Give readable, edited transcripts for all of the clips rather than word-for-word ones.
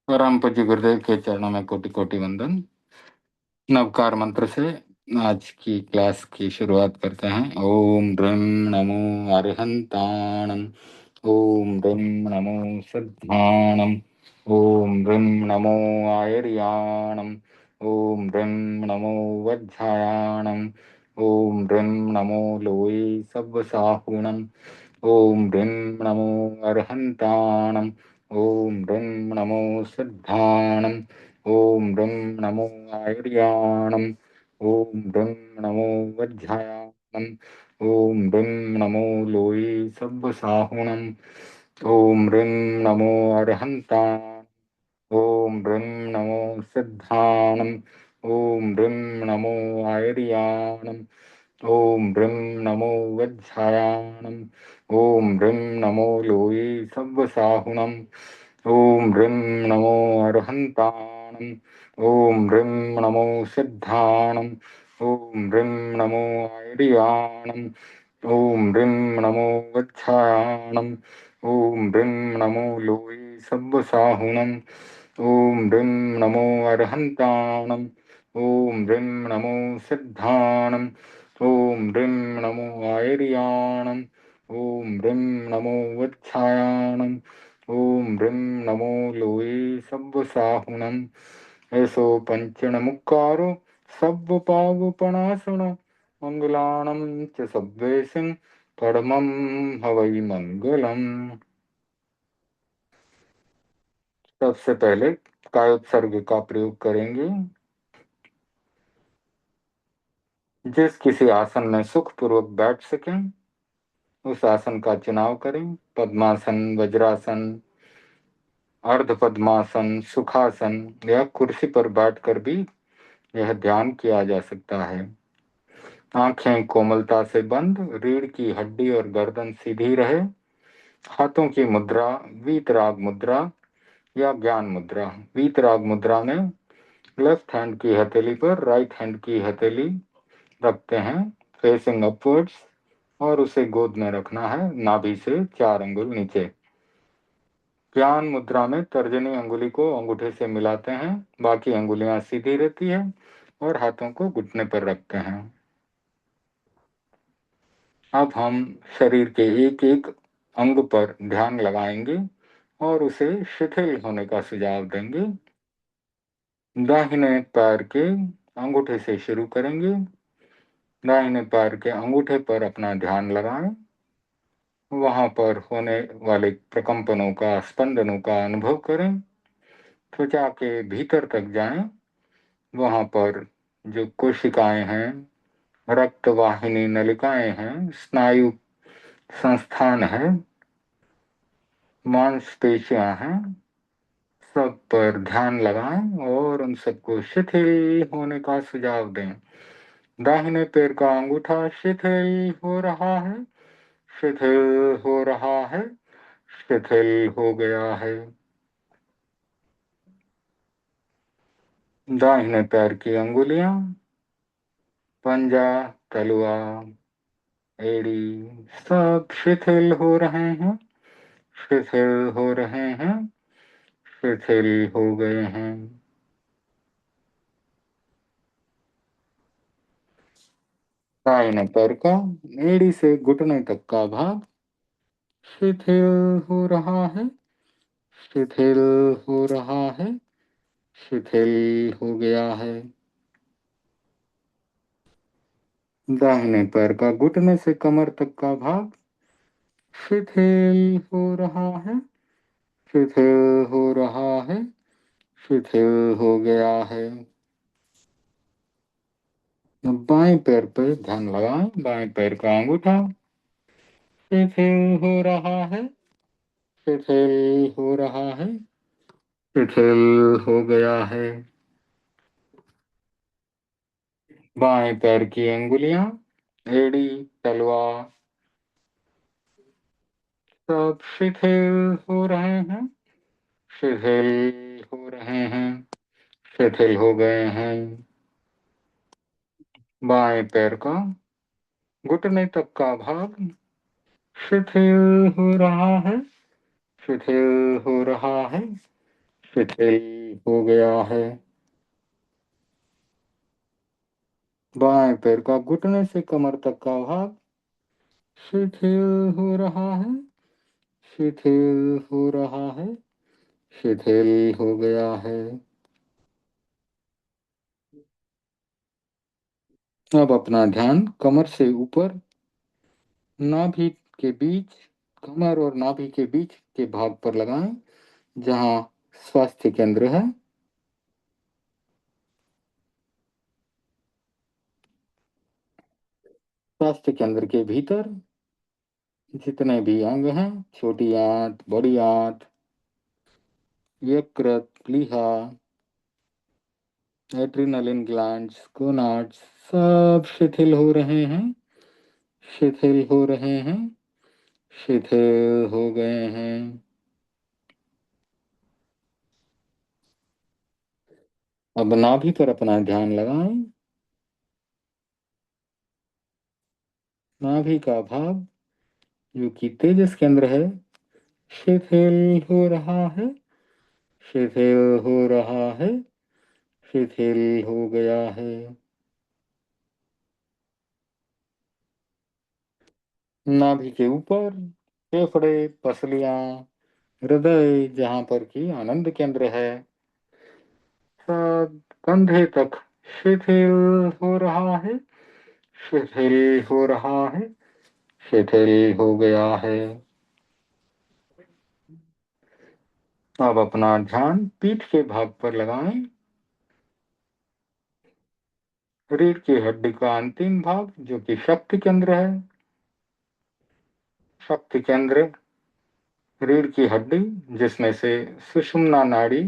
परम पूज्य गुरुदेव के चरणों में कोटि कोटि वंदन। नवकार मंत्र से आज की क्लास की शुरुआत करते हैं। ओम ह्रीं नमो अरिहंताणम। ओम ह्रीं नमो सिद्धाणम। ओम ह्रीं नमो आयर्याणम। ओम ह्रीं नमो वज्झायाणम। ओम ह्रीं नमो लोये सव्वसाहुणम। ओम ह्रीं नमो अरिहंताणम। ओम ह्रीं नमो सिद्धाणम। ओम ह्रीं नमो आयर्याणम। ओम ह्रीं नमो वज्झायाणम। ओम ह्रीं नमो लोये सव्वसाहुणम। ओम ह्रीं नमो अरिहंताणम। ओम ह्रीं नमो सिद्धाणम। ओम ह्रीं नमो आयर्याणम। ओम ह्रीं नमो वज्झायाणम। ओम ह्रीं नमो लोये सव्वसाहुणम। ओम ह्रीं नमो अरिहंताणम। ओम ह्रीं नमो सिद्धाणम। ओम ह्रीं नमो आयर्याणम। ओम ह्रीं नमो वज्झायाणम। ओम ह्रीं नमो लोये सव्वसाहुणम। ओम ह्रीं नमो अरिहंताणम। ओम ह्रीं नमो सिद्धाणम। ओम ह्रीं नमो आयर्याणम। ओम ह्रीं नमो वज्झायाणम। ओम ह्रीं नमो लोये सव्वसाहुणम। ऐसो पंचण मुक्कारो सव्वपावपणासनो मंगलाणं च सव्वेसिं परमं हवै मंगलम। सबसे पहले कायोत्सर्ग का प्रयोग करेंगे। जिस किसी आसन में सुख पूर्वक बैठ सकें उस आसन का चुनाव करें। पद्मासन, वज्रासन, अर्ध पद्मासन, सुखासन या कुर्सी पर बैठकर भी यह ध्यान किया जा सकता है। आंखें कोमलता से बंद, रीढ़ की हड्डी और गर्दन सीधी रहे। हाथों की मुद्रा वीतराग मुद्रा या ज्ञान मुद्रा। वीतराग मुद्रा में लेफ्ट हैंड की हथेली पर राइट हैंड की हथेली रखते हैं फेसिंग अपवर्ड्स, और उसे गोद में रखना है नाभि से 4 अंगुल नीचे। ज्ञान मुद्रा में तर्जनी अंगुली को अंगूठे से मिलाते हैं, बाकी अंगुलियां सीधी रहती है और हाथों को घुटने पर रखते हैं। अब हम शरीर के एक एक अंग पर ध्यान लगाएंगे और उसे शिथिल होने का सुझाव देंगे। दाहिने पैर के अंगूठे से शुरू करेंगे। दाहिने पैर के अंगूठे पर अपना ध्यान लगाएं। वहां पर होने वाले प्रकंपनों का, स्पंदनों का अनुभव करें। त्वचा के भीतर तक जाएं। वहां पर जो कोशिकाएं हैं, रक्त वाहिनी नलिकाएं हैं, स्नायु संस्थान है, मांसपेशियां हैं, सब पर ध्यान लगाएं और उन सबको शिथिल होने का सुझाव दें। दाहिने पैर का अंगूठा शिथिल हो रहा है, शिथिल हो रहा है, शिथिल हो गया है। दाहिने पैर की अंगुलियां, पंजा, तलुआ, एड़ी सब शिथिल हो रहे हैं, शिथिल हो रहे हैं, शिथिल हो गए हैं। दाहिने पैर का एड़ी से घुटने तक का भाग शिथिल हो रहा है, शिथिल हो रहा है, शिथिल हो गया है। दाहिने पैर का घुटने से कमर तक का भाग शिथिल हो रहा है, शिथिल हो रहा है, शिथिल हो गया है। बाएं पैर पर ध्यान लगाएं। बाएं पैर का अंगूठा शिथिल हो रहा है, शिथिल हो रहा है, शिथिल हो गया है। बाएं पैर की अंगुलियां, एड़ी, तलवा सब शिथिल हो रहे हैं, शिथिल हो रहे हैं, शिथिल हो गए हैं। बाएं पैर का घुटने तक का भाग शिथिल हो रहा है, शिथिल हो रहा है, शिथिल हो गया है। बाएं पैर का घुटने से कमर तक का भाग शिथिल हो रहा है, शिथिल हो रहा है, शिथिल हो गया है। अब अपना ध्यान कमर से ऊपर नाभि के बीच, कमर और नाभि के बीच के भाग पर लगाएं, जहां स्वास्थ्य केंद्र है। स्वास्थ्य केंद्र के भीतर जितने भी अंग हैं, छोटी आंत, बड़ी आंत, यकृत, प्लीहा, एड्रिनलिन ग्लैंड्स, गोनाड्स, सब शिथिल हो रहे हैं, शिथिल हो रहे हैं, शिथिल हो गए हैं। अब नाभि पर अपना ध्यान लगाएं। नाभि का भाग जो कि तेजस केंद्र है, शिथिल हो रहा है, शिथिल हो रहा है, शिथिल हो गया है। नाभि के ऊपर फेफड़े, पसलियां, हृदय जहां पर कि आनंद केंद्र है, सब कंधे तक शिथिल हो रहा है, शिथिल हो रहा है, शिथिल हो गया है। अब अपना ध्यान पीठ के भाग पर लगाएं। रीढ़ की हड्डी का अंतिम भाग जो कि शक्ति केंद्र है, शक्ति केंद्र, रीढ़ की हड्डी जिसमें से सुषुम्ना नाड़ी,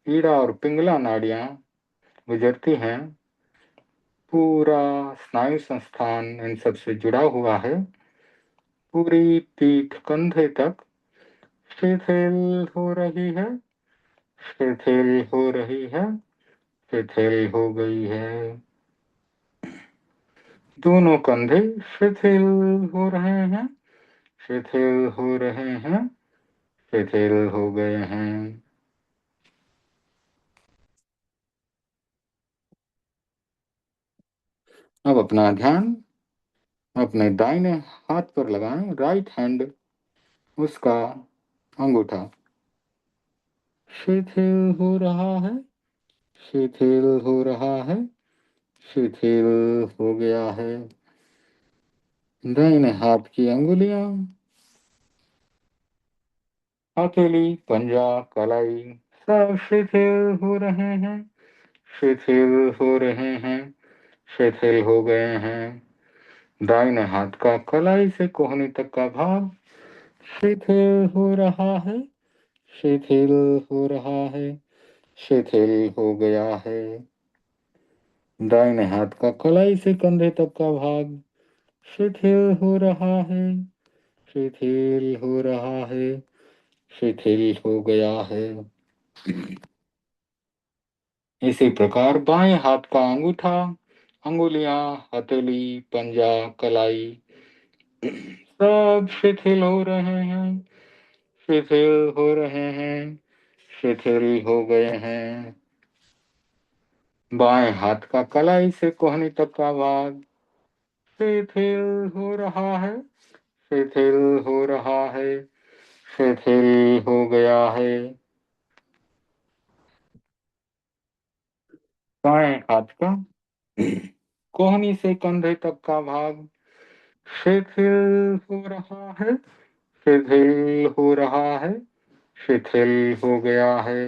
ईड़ा और पिंगला नाड़ियां गुजरती हैं, पूरा स्नायु संस्थान इन सब से जुड़ा हुआ है। पूरी पीठ कंधे तक शिथिल हो रही है, शिथिल हो रही है, शिथिल हो गई है। दोनों कंधे शिथिल हो रहे हैं, शिथिल हो रहे हैं, शिथिल हो गए हैं। अब अपना ध्यान अपने दाहिने हाथ पर लगाएं, राइट हैंड, उसका अंगूठा शिथिल हो रहा है, शिथिल हो रहा है, शिथिल हो गया है। दाहिने हाथ की अंगुलियां, हथेली, पंजा, कलाई, सब शिथिल हो रहे हैं, शिथिल हो रहे हैं, शिथिल हो गए हैं। दाहिने हाथ का कलाई से कोहनी तक का भाग शिथिल हो रहा है, शिथिल हो रहा है, शिथिल हो गया है। दाहिने हाथ का कलाई से कंधे तक का भाग शिथिल हो रहा है, शिथिल हो रहा है, शिथिल हो गया है। इसी प्रकार बाएं हाथ का अंगूठा, अंगुलियां, हथेली, पंजा, कलाई, सब शिथिल हो रहे हैं, शिथिल हो रहे हैं, शिथिल हो गए हैं। बाएं हाथ का कलाई से कोहनी तक का भाग शिथिल हो रहा है, शिथिल हो रहा है, शिथिल हो गया है। बाएं हाथ का कोहनी से कंधे तक का भाग शिथिल हो रहा है, शिथिल हो रहा है, शिथिल हो गया है।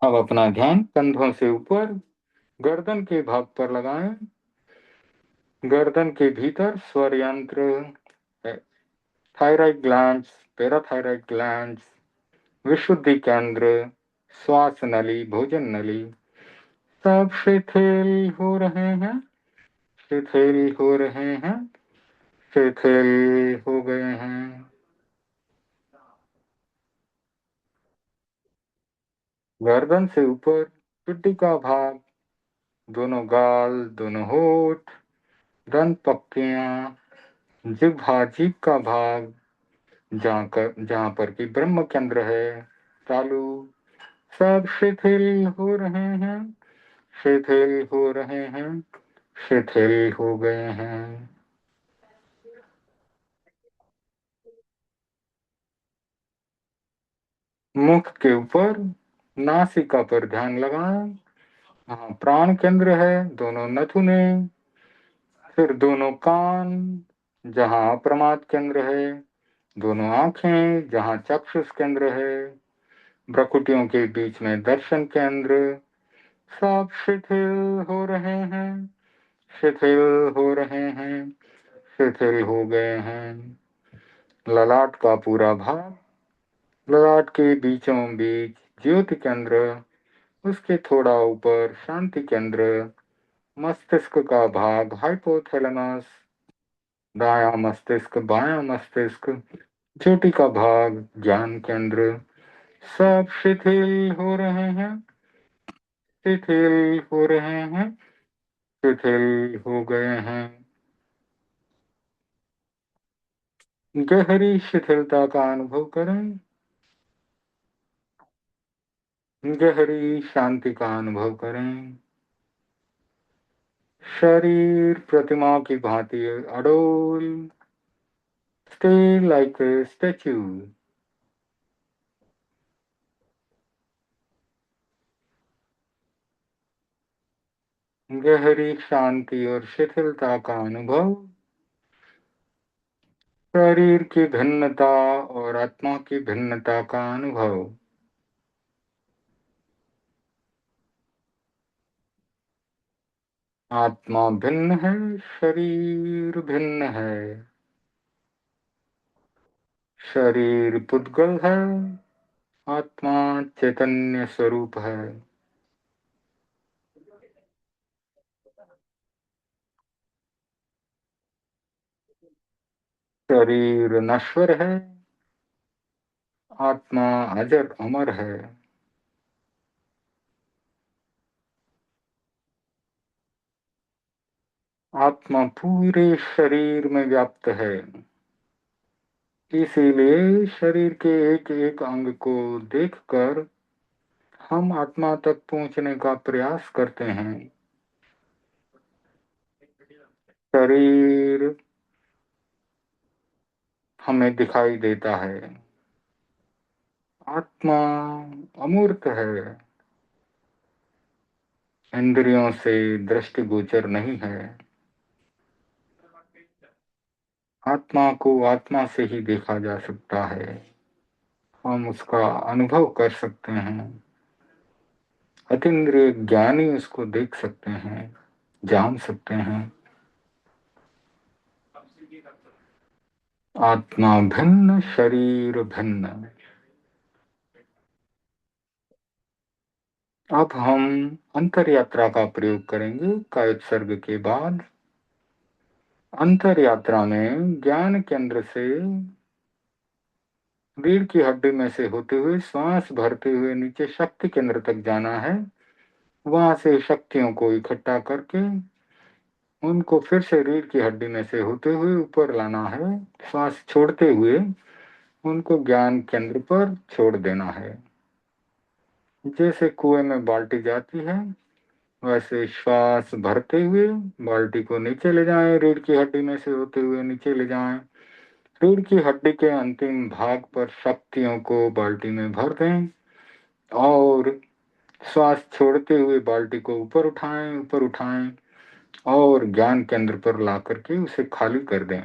अब अपना ध्यान कंधों से ऊपर गर्दन के भाग पर लगाएं। गर्दन के भीतर स्वर यंत्र, थायराइड ग्लैंड्स, पैराथायराइड ग्लैंड्स, विशुद्धि केंद्र, श्वास नली, भोजन नली, सब शिथिल हो रहे हैं, शिथिल हो रहे हैं, शिथिल हो गए हैं। गर्दन से ऊपर पिट्ठी का भाग, दोनों गाल, दोनों होठ, दंत पक्तियां, जिह्वा जीभ का भाग, जहाँ पर कि ब्रह्म केंद्र है, तालु, सब शिथिल हो रहे हैं, शिथिल हो रहे हैं, शिथिल हो गए हैं। मुख के ऊपर नासिका पर ध्यान लगाएं। हाँ, प्राण केंद्र है, दोनों नथुने, फिर दोनों कान जहाँ अप्रमाद केंद्र है, दोनों आंखें जहाँ चक्षुष केंद्र है, भ्रुकुटियों के बीच में दर्शन केंद्र, सब शिथिल हो रहे हैं, शिथिल हो रहे हैं, शिथिल हो गए हैं। ललाट का पूरा भाग, ललाट के बीचों बीच ज्योति केंद्र, उसके थोड़ा ऊपर शांति केंद्र, मस्तिष्क का भाग हाइपोथैलेमस, दायां मस्तिष्क बायां मस्तिष्क, चोटी का भाग ज्ञान केंद्र, सब शिथिल हो रहे हैं, शिथिल हो रहे हैं, शिथिल हो गए हैं। गहरी शिथिलता का अनुभव करें, गहरी शांति का अनुभव करें। शरीर प्रतिमा की भांति अडोल, stay like a statue। गहरी शांति और शिथिलता का अनुभव, शरीर की भिन्नता और आत्मा की भिन्नता का अनुभव। आत्मा भिन्न है, शरीर भिन्न है, शरीर पुद्गल है, आत्मा चैतन्य स्वरूप है। शरीर नश्वर है, आत्मा अजर अमर है। आत्मा पूरे शरीर में व्याप्त है, इसीलिए शरीर के एक एक अंग को देखकर हम आत्मा तक पहुंचने का प्रयास करते हैं। शरीर हमें दिखाई देता है, आत्मा अमूर्त है, इंद्रियों से दृष्टिगोचर नहीं है। आत्मा को आत्मा से ही देखा जा सकता है, हम उसका अनुभव कर सकते हैं, अतीन्द्रिय ज्ञानी उसको देख सकते हैं, जान सकते हैं। आत्मा भिन्न, शरीर भिन्न। अब हम अंतर यात्रा का प्रयोग करेंगे कायोत्सर्ग के बाद। अंतर यात्रा में ज्ञान केंद्र से रीढ़ की हड्डी में से होते हुए श्वास भरते हुए नीचे शक्ति केंद्र तक जाना है, वहां से शक्तियों को इकट्ठा करके उनको फिर से रीढ़ की हड्डी में से होते हुए ऊपर लाना है, श्वास छोड़ते हुए उनको ज्ञान केंद्र पर छोड़ देना है। जैसे कुएं में बाल्टी जाती है, वैसे श्वास भरते हुए बाल्टी को नीचे ले जाएं, रीढ़ की हड्डी में से होते हुए नीचे ले जाएं, रीढ़ की हड्डी के अंतिम भाग पर शक्तियों को बाल्टी में भर दें और श्वास छोड़ते हुए बाल्टी को ऊपर उठाएं, ऊपर उठाएं और ज्ञान केंद्र पर ला करके उसे खाली कर दें।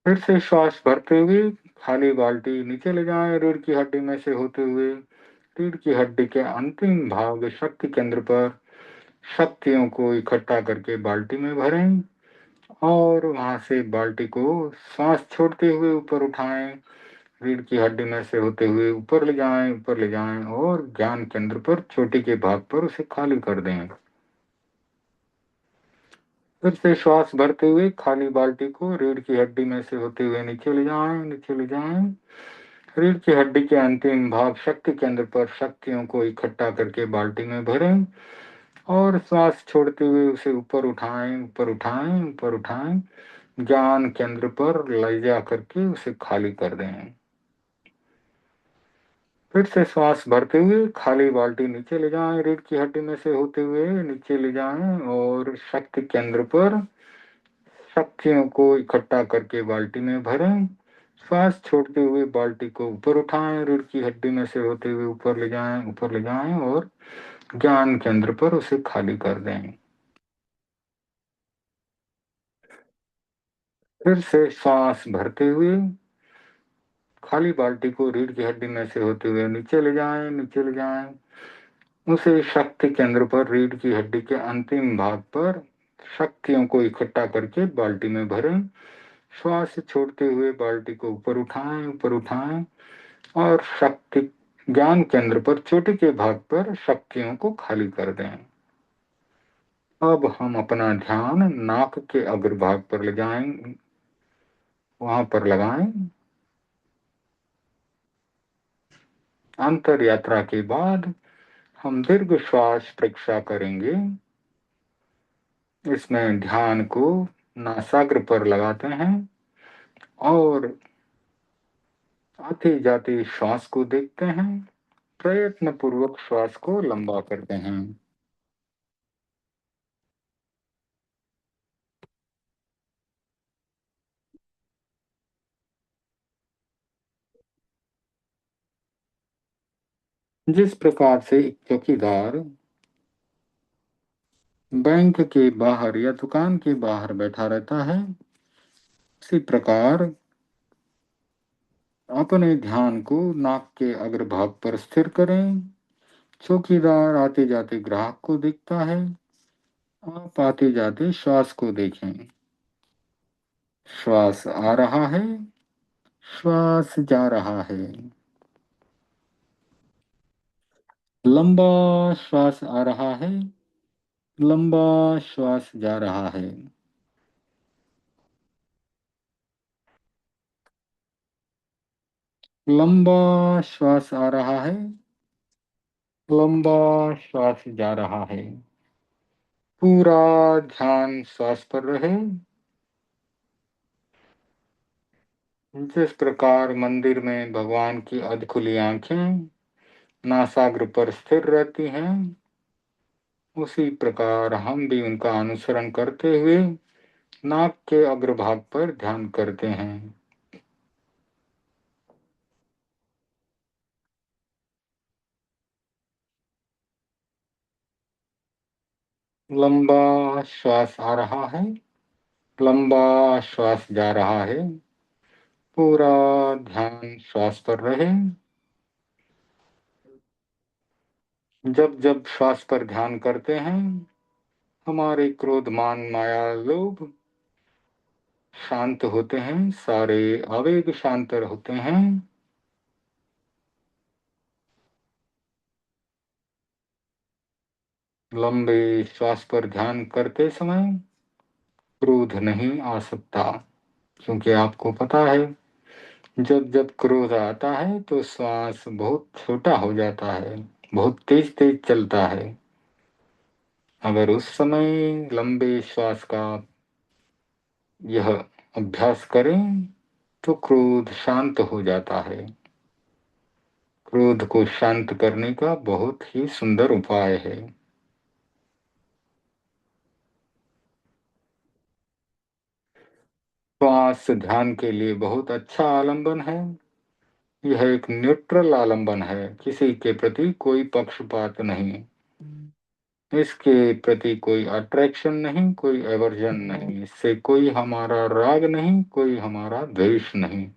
फिर से श्वास भरते हुए खाली बाल्टी नीचे ले जाएं, रीढ़ की हड्डी में से होते हुए रीढ़ की हड्डी के अंतिम भाग शक्ति केंद्र पर शक्तियों को इकट्ठा करके बाल्टी में भरें और वहां से बाल्टी को सांस छोड़ते हुए ऊपर उठाएं, रीढ़ की हड्डी में से होते हुए ऊपर ले जाएं, ऊपर ले जाएं और ज्ञान केंद्र पर चोटी के भाग पर उसे खाली कर दें। फिर से श्वास भरते हुए खाली बाल्टी को रीढ़ की हड्डी में से होते हुए नीचे ले जाएं, नीचे ले जाएं, रीढ़ की हड्डी के अंतिम भाग शक्ति केंद्र पर शक्तियों को इकट्ठा करके बाल्टी में भरें और श्वास छोड़ते हुए उसे ऊपर उठाएं, ऊपर उठाएं, ऊपर उठाएं, ज्ञान केंद्र पर ले जा करके उसे खाली कर दें। फिर से श्वास भरते हुए खाली बाल्टी नीचे ले जाएं, रीढ़ की हड्डी में से होते हुए नीचे ले जाएं और शक्ति केंद्र पर शक्तियों को इकट्ठा करके बाल्टी में भरें। श्वास छोड़ते हुए बाल्टी को ऊपर उठाएं, रीढ़ की हड्डी में से होते हुए ऊपर ले जाएं, ऊपर ले जाएं और ज्ञान केंद्र पर उसे खाली कर दें। फिर से श्वास भरते हुए खाली बाल्टी को रीढ़ की हड्डी में से होते हुए नीचे ले जाएं, नीचे ले जाएं, उसे शक्ति केंद्र पर रीढ़ की हड्डी के अंतिम भाग पर शक्तियों को इकट्ठा करके बाल्टी में भरें। श्वास छोड़ते हुए बाल्टी को ऊपर उठाएं, ऊपर उठाएं और शक्ति ज्ञान केंद्र पर चोटी के भाग पर शक्तियों को खाली कर दें। अब हम अपना ध्यान नाक के अग्रभाग पर ले जाएं, वहां पर लगाएं। अंतर यात्रा के बाद हम दीर्घ श्वास परीक्षा करेंगे। इसमें ध्यान को नासाग्र पर लगाते हैं और आते जाते श्वास को देखते हैं, प्रयत्न पूर्वक श्वास को लंबा करते हैं। जिस प्रकार से एक चौकीदार बैंक के बाहर या दुकान के बाहर बैठा रहता है, उसी प्रकार अपने ध्यान को नाक के अग्रभाग पर स्थिर करें। चौकीदार आते जाते ग्राहक को देखता है, आप आते जाते श्वास को देखें। श्वास आ रहा है, श्वास जा रहा है, लंबा श्वास आ रहा है, लंबा श्वास जा रहा है। लंबा श्वास आ रहा है, लंबा श्वास जा रहा है। पूरा ध्यान श्वास पर रहे। जिस प्रकार मंदिर में भगवान की अध खुली आंखें नासाग्र पर स्थिर रहती हैं, उसी प्रकार हम भी उनका अनुसरण करते हुए नाक के अग्रभाग पर ध्यान करते हैं। लंबा श्वास आ रहा है, लंबा श्वास जा रहा है। पूरा ध्यान श्वास पर रहे। जब जब श्वास पर ध्यान करते हैं, हमारे क्रोध मान माया लोभ शांत होते हैं, सारे आवेग शांत होते हैं। लंबे श्वास पर ध्यान करते समय क्रोध नहीं आ सकता, क्योंकि आपको पता है जब जब क्रोध आता है तो श्वास बहुत छोटा हो जाता है, बहुत तेज तेज चलता है। अगर उस समय लंबे श्वास का यह अभ्यास करें तो क्रोध शांत हो जाता है। क्रोध को शांत करने का बहुत ही सुंदर उपाय है। श्वास ध्यान के लिए बहुत अच्छा आलंबन है। यह एक न्यूट्रल आलंबन है, किसी के प्रति कोई पक्षपात नहीं, इसके प्रति कोई अट्रैक्शन नहीं, कोई एवर्जन नहीं, इससे कोई हमारा राग नहीं, कोई हमारा द्वेष नहीं।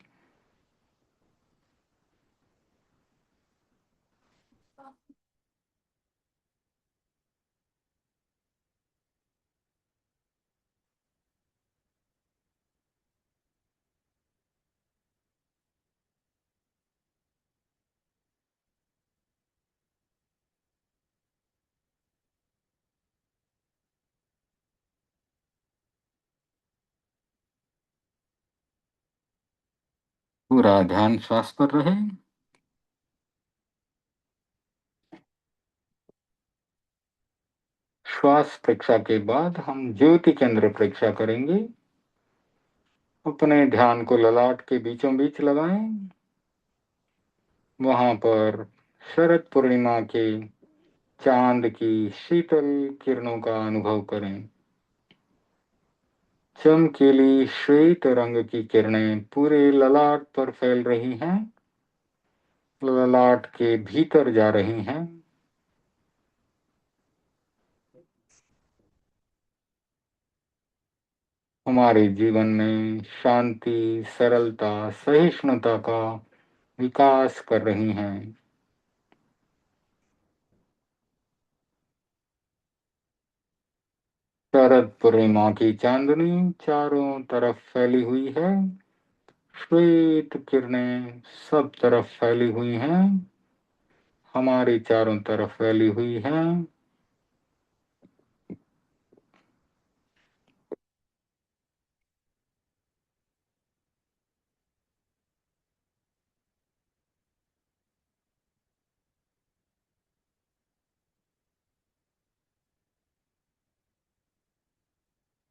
पूरा ध्यान श्वास पर रहे। श्वास परीक्षा के बाद हम ज्योति केंद्र परीक्षा करेंगे। अपने ध्यान को ललाट के बीचों बीच लगाएं। वहां पर शरद पूर्णिमा के चांद की शीतल किरणों का अनुभव करें। चमकीली श्वेत रंग की किरणें पूरे ललाट पर फैल रही हैं, ललाट के भीतर जा रही हैं। हमारे जीवन में शांति, सरलता, सहिष्णुता का विकास कर रही हैं। शरद पूर्णिमा की चांदनी चारों तरफ फैली हुई है। श्वेत किरणें सब तरफ फैली हुई हैं, हमारी चारों तरफ फैली हुई हैं।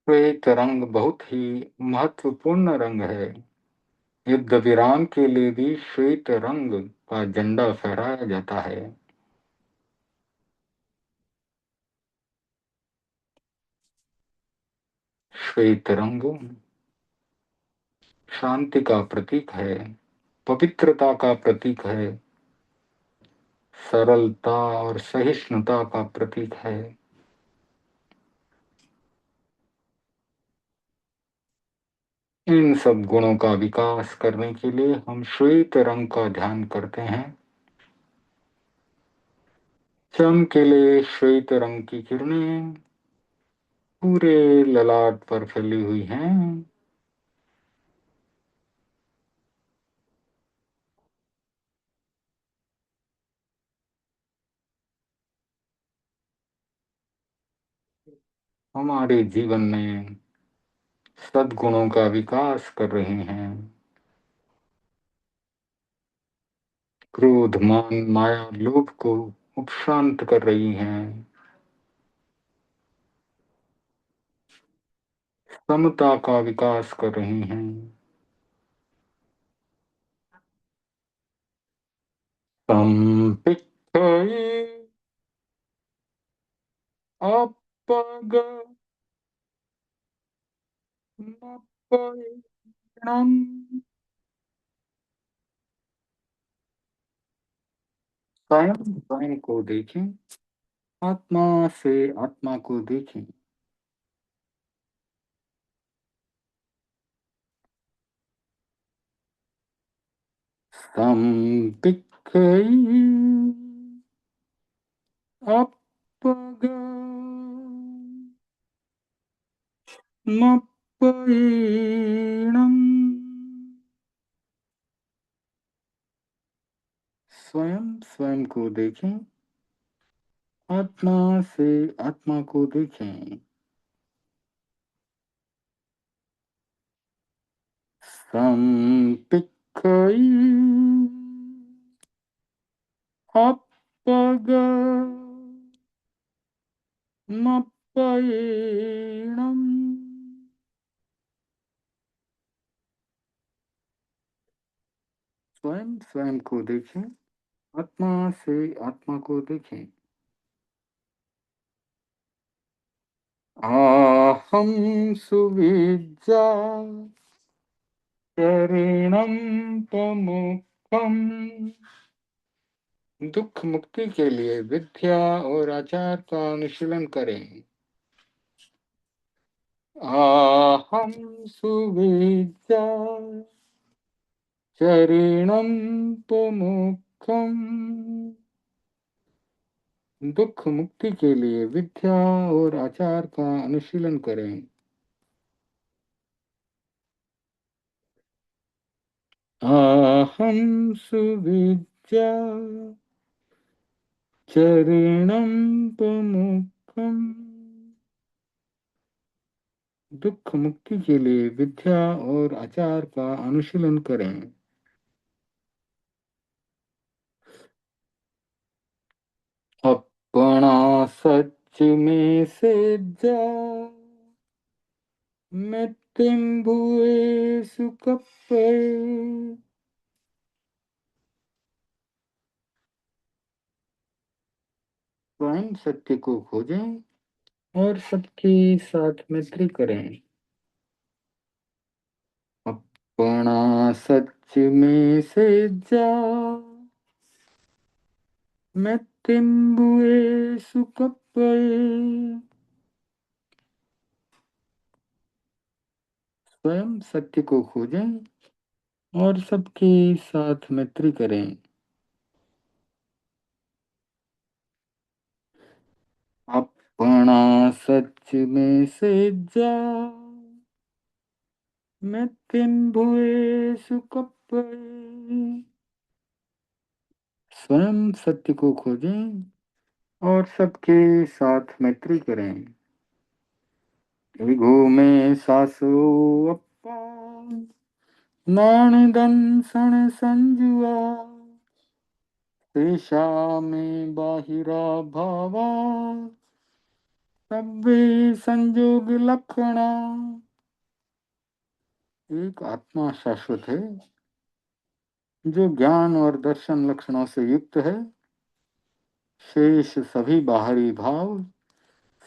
श्वेत रंग बहुत ही महत्वपूर्ण रंग है। युद्ध विराम के लिए भी श्वेत रंग का झंडा फहराया जाता है। श्वेत रंग शांति का प्रतीक है, पवित्रता का प्रतीक है, सरलता और सहिष्णुता का प्रतीक है। इन सब गुणों का विकास करने के लिए हम श्वेत रंग का ध्यान करते हैं। चमकीले श्वेत रंग की किरणें पूरे ललाट पर फैली हुई हैं। हमारे जीवन में सद्गुणों का विकास कर रहे हैं। क्रोध, मान, माया, लोभ को उपशांत कर रही हैं। समता का विकास कर रही हैं। संपिक्खये अपगमपयिणम्। स्वयं स्वयं को देखें, आत्मा से आत्मा को देखें। संपिक्खये अपगमपयिणम्। स्वयं स्वयं को देखें, आत्मा से आत्मा को देखें। संपिक्खये अपगमपयिणम्। स्वयं स्वयं को देखें, आत्मा से आत्मा को देखें। आहम सुविज्जा शरणं प्रमुखम। दुख मुक्ति के लिए विद्या और आचार का अनुशीलन करें। आहम सुविद्या शरणं प्रमुखम। दुख मुक्ति के लिए विद्या और आचार का अनुशीलन करें। आहम सुविद्या चरणं प्रमुखम। दुख मुक्ति के लिए विद्या और आचार का अनुशीलन करें। अपना सच में में से जा मेत्तिम्बुए सुकप्पे। स्वयं सत्य को खोजें और सबके साथ मैत्री करें। अपना सच में से जा मेत्तिम्बुए सुकप्पे। स्वयं सत्य को खोजें और सबके साथ मैत्री करें। अपना सच में से जा मेत्तिम्बुए सुकप्पे। स्वयं सत्य को खोजें और सबके साथ मैत्री करें। इगो में सासो अप्पा नाणदन सण संजुआ। शेषा में बाहिरा भावा सभ्य संजोग लक्षणा। एक आत्मा शाश्वत है जो ज्ञान और दर्शन लक्षणों से युक्त है। शेष सभी बाहरी भाव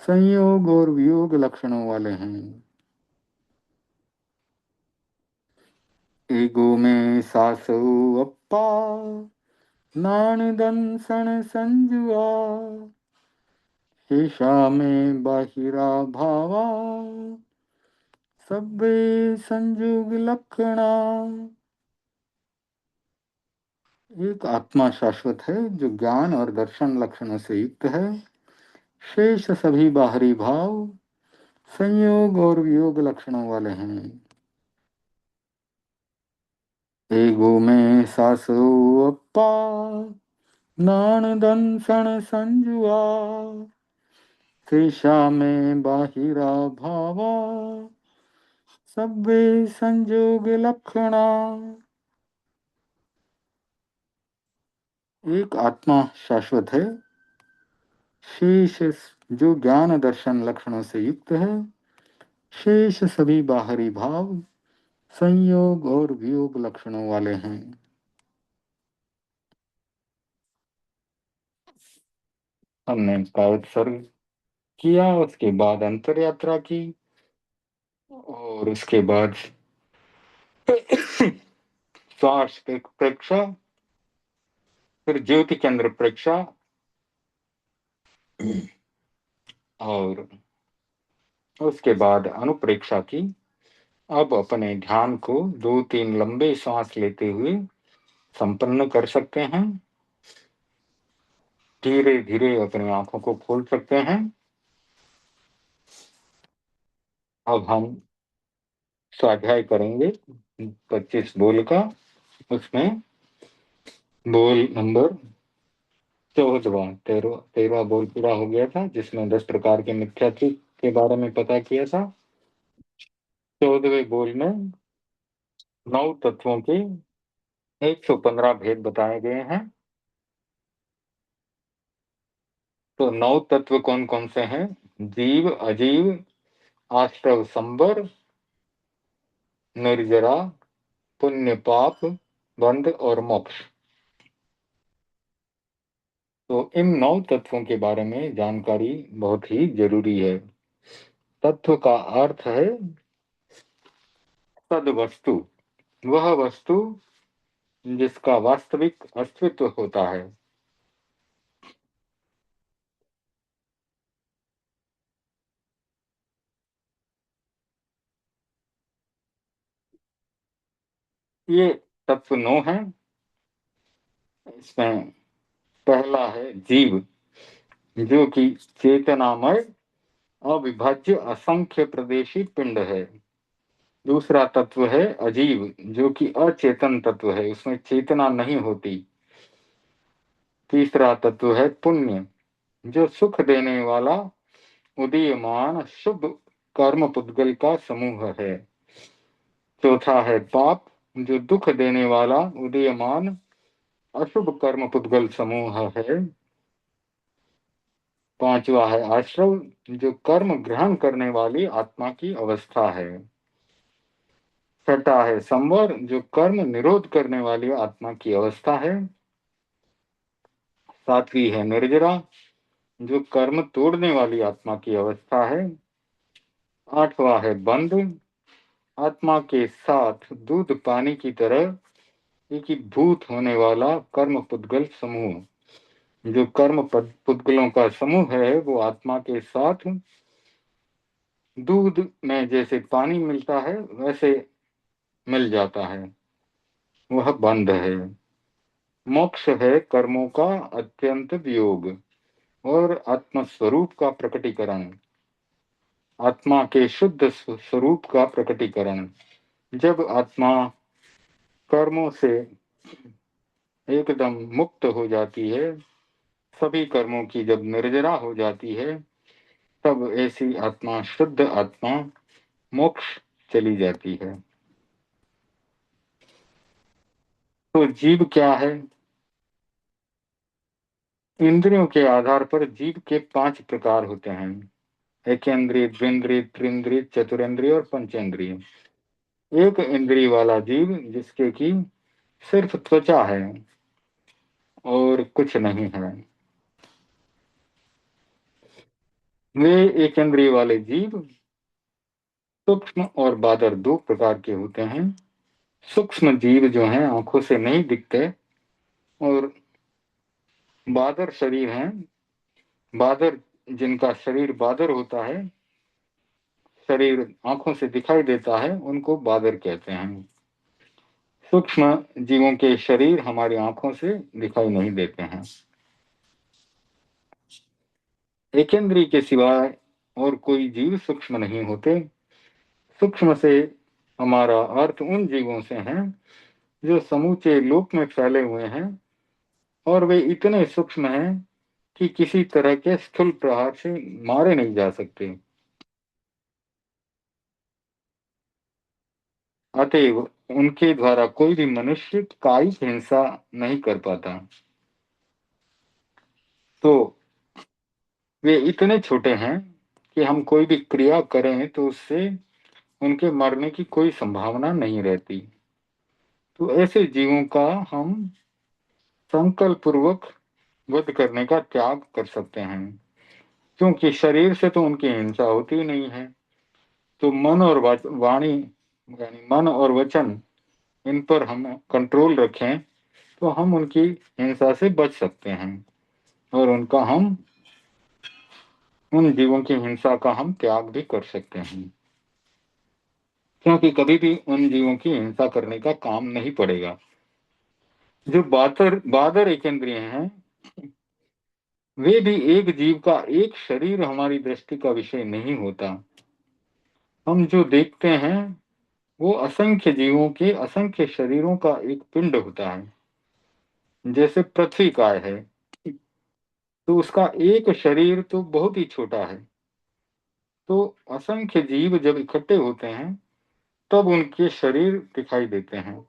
संयोग और वियोग लक्षणों वाले हैं। ईगो में सासु अप्पा नाणदन सण संजुआ। शेषा में बाहिरा भावा सभ्य संयोग लक्षणा। एक आत्मा शाश्वत है जो ज्ञान और दर्शन लक्षणों से युक्त है। शेष सभी बाहरी भाव संयोग और वियोग लक्षणों वाले हैं। ईगो में सासु अप्पा नाणदन सण संजुआ। शेषा में बाहिरा भावा सभ्य संयोग लक्षणा। एक आत्मा शाश्वत है शेष जो ज्ञान दर्शन लक्षणों से युक्त है। शेष सभी बाहरी भाव संयोग और वियोग लक्षणों वाले हैं। हमने कायोत्सर्ग किया, उसके बाद अंतर यात्रा की और उसके बाद श्वास प्रेक्षा, फिर ज्योति केंद्र प्रेक्षा और उसके बाद अनुप्रेक्षा की। अब अपने ध्यान को 2-3 लंबे सांस लेते हुए संपन्न कर सकते हैं। धीरे धीरे अपनी आंखों को खोल सकते हैं। अब हम स्वाध्याय करेंगे 25 बोल का। उसमें बोल नंबर 14वां 13वां बोल पूरा हो गया था, जिसमें 10 प्रकार के मिथ्यात्व के बारे में पता किया था। 14वें बोल में 9 तत्वों के 115 भेद बताए गए हैं। तो 9 तत्व कौन कौन से हैं? जीव, अजीव, आष्टव संबर, निर्जरा, पुण्य पाप, बंध और मोक्ष। तो इन 9 तत्वों के बारे में जानकारी बहुत ही जरूरी है। तत्व का अर्थ है सद वस्तु, वह वस्तु जिसका वास्तविक अस्तित्व होता है। ये तत्व 9 है। इसमें पहला है जीव, जो कि चेतनामय अविभाज्य असंख्य प्रदेशी पिंड है। दूसरा तत्व है अजीव, जो कि अचेतन तत्व है, उसमें चेतना नहीं होती। तीसरा तत्व है पुण्य, जो सुख देने वाला उदीयमान शुभ कर्म पुद्गल का समूह है। चौथा है पाप, जो दुख देने वाला उदीयमान अशुभ कर्म पुद्गल समूह है। पांचवा है आश्रव, जो कर्म ग्रहण करने वाली आत्मा की अवस्था है। छठा है संवर, जो कर्म निरोध करने वाली आत्मा की अवस्था है। सातवीं है निर्जरा, जो कर्म तोड़ने वाली आत्मा की अवस्था है। आठवां है बंध, आत्मा के साथ दूध पानी की तरह एकीभूत होने वाला कर्म पुद्गल समूह। जो कर्म पुद्गलों का समूह है वो आत्मा के साथ दूध में जैसे पानी मिलता है वैसे मिल जाता है, वह बंध है। मोक्ष है कर्मों का अत्यंत वियोग और आत्मस्वरूप का प्रकटीकरण, आत्मा के शुद्ध स्वरूप का प्रकटीकरण। जब आत्मा कर्मों से एकदम मुक्त हो जाती है, सभी कर्मों की जब निर्जरा हो जाती है, तब ऐसी आत्मा, शुद्ध आत्मा, मोक्ष चली जाती है। तो जीव क्या है? इंद्रियों के आधार पर जीव के 5 प्रकार होते हैं। एकेंद्रिय, द्विंद्रिय, त्रिंद्रिय, चतुरेंद्रिय और पंचेंद्रिय। एक इंद्रिय वाला जीव जिसके की सिर्फ त्वचा है और कुछ नहीं है, वे एक इंद्रिय वाले जीव सूक्ष्म और बादर 2 प्रकार के होते हैं। सूक्ष्म जीव जो हैं आंखों से नहीं दिखते, और बादर शरीर हैं, बादर जिनका शरीर बादर होता है, शरीर आंखों से दिखाई देता है, उनको बादर कहते हैं। सूक्ष्म जीवों के शरीर हमारी आंखों से दिखाई नहीं देते हैं। एकेंद्रीय के सिवाय और कोई जीव सूक्ष्म नहीं होते। सूक्ष्म से हमारा अर्थ उन जीवों से है जो समूचे लोक में फैले हुए हैं, और वे इतने सूक्ष्म हैं कि किसी तरह के स्थूल प्रहार से मारे नहीं जा सकते। अतएव उनके द्वारा कोई भी मनुष्य कायिक हिंसा नहीं कर पाता। तो वे इतने छोटे हैं कि हम कोई भी क्रिया करें तो उससे उनके मरने की कोई संभावना नहीं रहती। तो ऐसे जीवों का हम संकल्प पूर्वक वध करने का त्याग कर सकते हैं, क्योंकि शरीर से तो उनकी हिंसा होती ही नहीं है। तो मन और वाणी, यानी मन और वचन, इन पर हम कंट्रोल रखें तो हम उनकी हिंसा से बच सकते हैं, और उनका हम उन जीवों की हिंसा का हम त्याग भी कर सकते हैं, क्योंकि कभी भी उन जीवों की हिंसा करने का काम नहीं पड़ेगा। जो बादर बादर एक इंद्रिय हैं, वे भी एक जीव का एक शरीर हमारी दृष्टि का विषय नहीं होता। हम जो देखते हैं वो असंख्य जीवों के असंख्य शरीरों का एक पिंड होता है। जैसे पृथ्वी काय है, तो उसका एक शरीर तो बहुत ही छोटा है। तो असंख्य जीव जब इकट्ठे होते हैं तब उनके शरीर दिखाई देते हैं।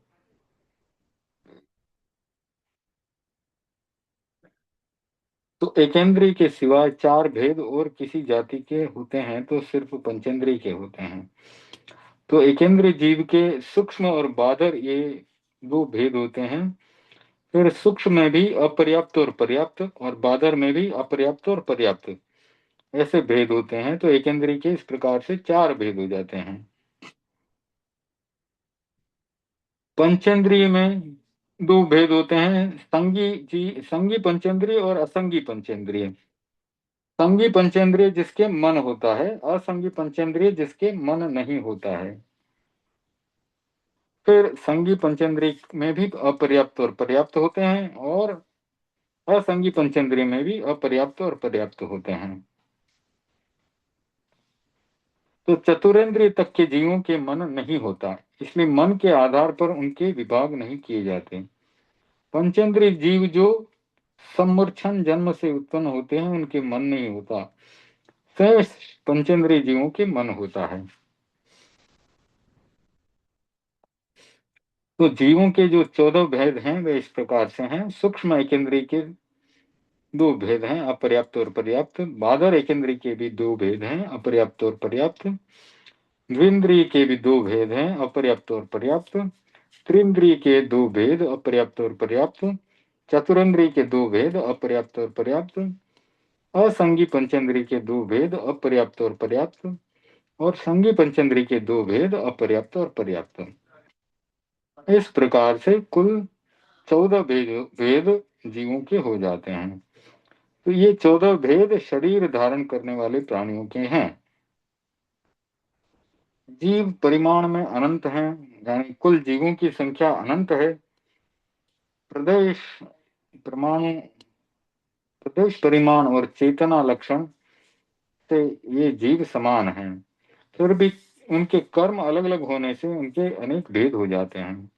तो एकेंद्रीय के सिवाय 4 भेद और किसी जाति के होते हैं तो सिर्फ पंचेंद्रीय के होते हैं। तो एकेंद्रीय जीव के सूक्ष्म और बादर, ये 2 भेद होते हैं। फिर सूक्ष्म में भी अपर्याप्त और पर्याप्त, और बादर में भी अपर्याप्त और पर्याप्त, ऐसे भेद होते हैं। तो एकेंद्रीय के इस प्रकार से 4 भेद हो जाते हैं। पंचेंद्रिय में 2 भेद होते हैं, संगी पंचेंद्रिय और असंगी पंचेंद्रिय। संगी पंचेंद्रिय जिसके मन होता है, असंगी पंचेंद्रिय जिसके मन नहीं होता है। फिर संगी पंचेंद्रिय में भी अपर्याप्त और पर्याप्त होते हैं, और असंगी पंचेंद्रिय में भी अपर्याप्त और पर्याप्त होते हैं। तो चतुरेंद्रिय तक के जीवों के मन नहीं होता, इसलिए मन के आधार पर उनके विभाग नहीं किए जाते। पंचेंद्रिय जीव जो सम्मूर्छन जन्म से उत्पन्न होते हैं उनके मन नहीं होता, शेष पंचेंद्रिय जीवों के मन होता है। तो जीवों के जो 14 भेद हैं वे इस प्रकार से हैं। सूक्ष्म एकेंद्रिय के दो भेद हैं, अपर्याप्त और पर्याप्त। बादर एकेंद्रीय के भी दो भेद हैं, अपर्याप्त और पर्याप्त। द्विंद्रिय के भी दो भेद हैं, अपर्याप्त और पर्याप्त। त्रिंद्रिय के दो भेद, अपर्याप्त और पर्याप्त। चतुरेंद्रिय के दो भेद, अपर्याप्त और पर्याप्त। असंगी पंचेंद्रिय के दो भेद, अपर्याप्त और पर्याप्त। और संगी पंचेंद्रिय के दो भेद, अपर्याप्त और पर्याप्त। इस प्रकार से कुल 14 भेद जीवों के हो जाते हैं। तो ये 14 भेद शरीर धारण करने वाले प्राणियों के हैं। जीव परिमाण में अनंत हैं, यानी कुल जीवों की संख्या अनंत है। प्रदेश परमाणु प्रदेश परिमाण और चेतना लक्षण से ये जीव समान हैं, फिर भी उनके कर्म अलग अलग होने से उनके अनेक भेद हो जाते हैं।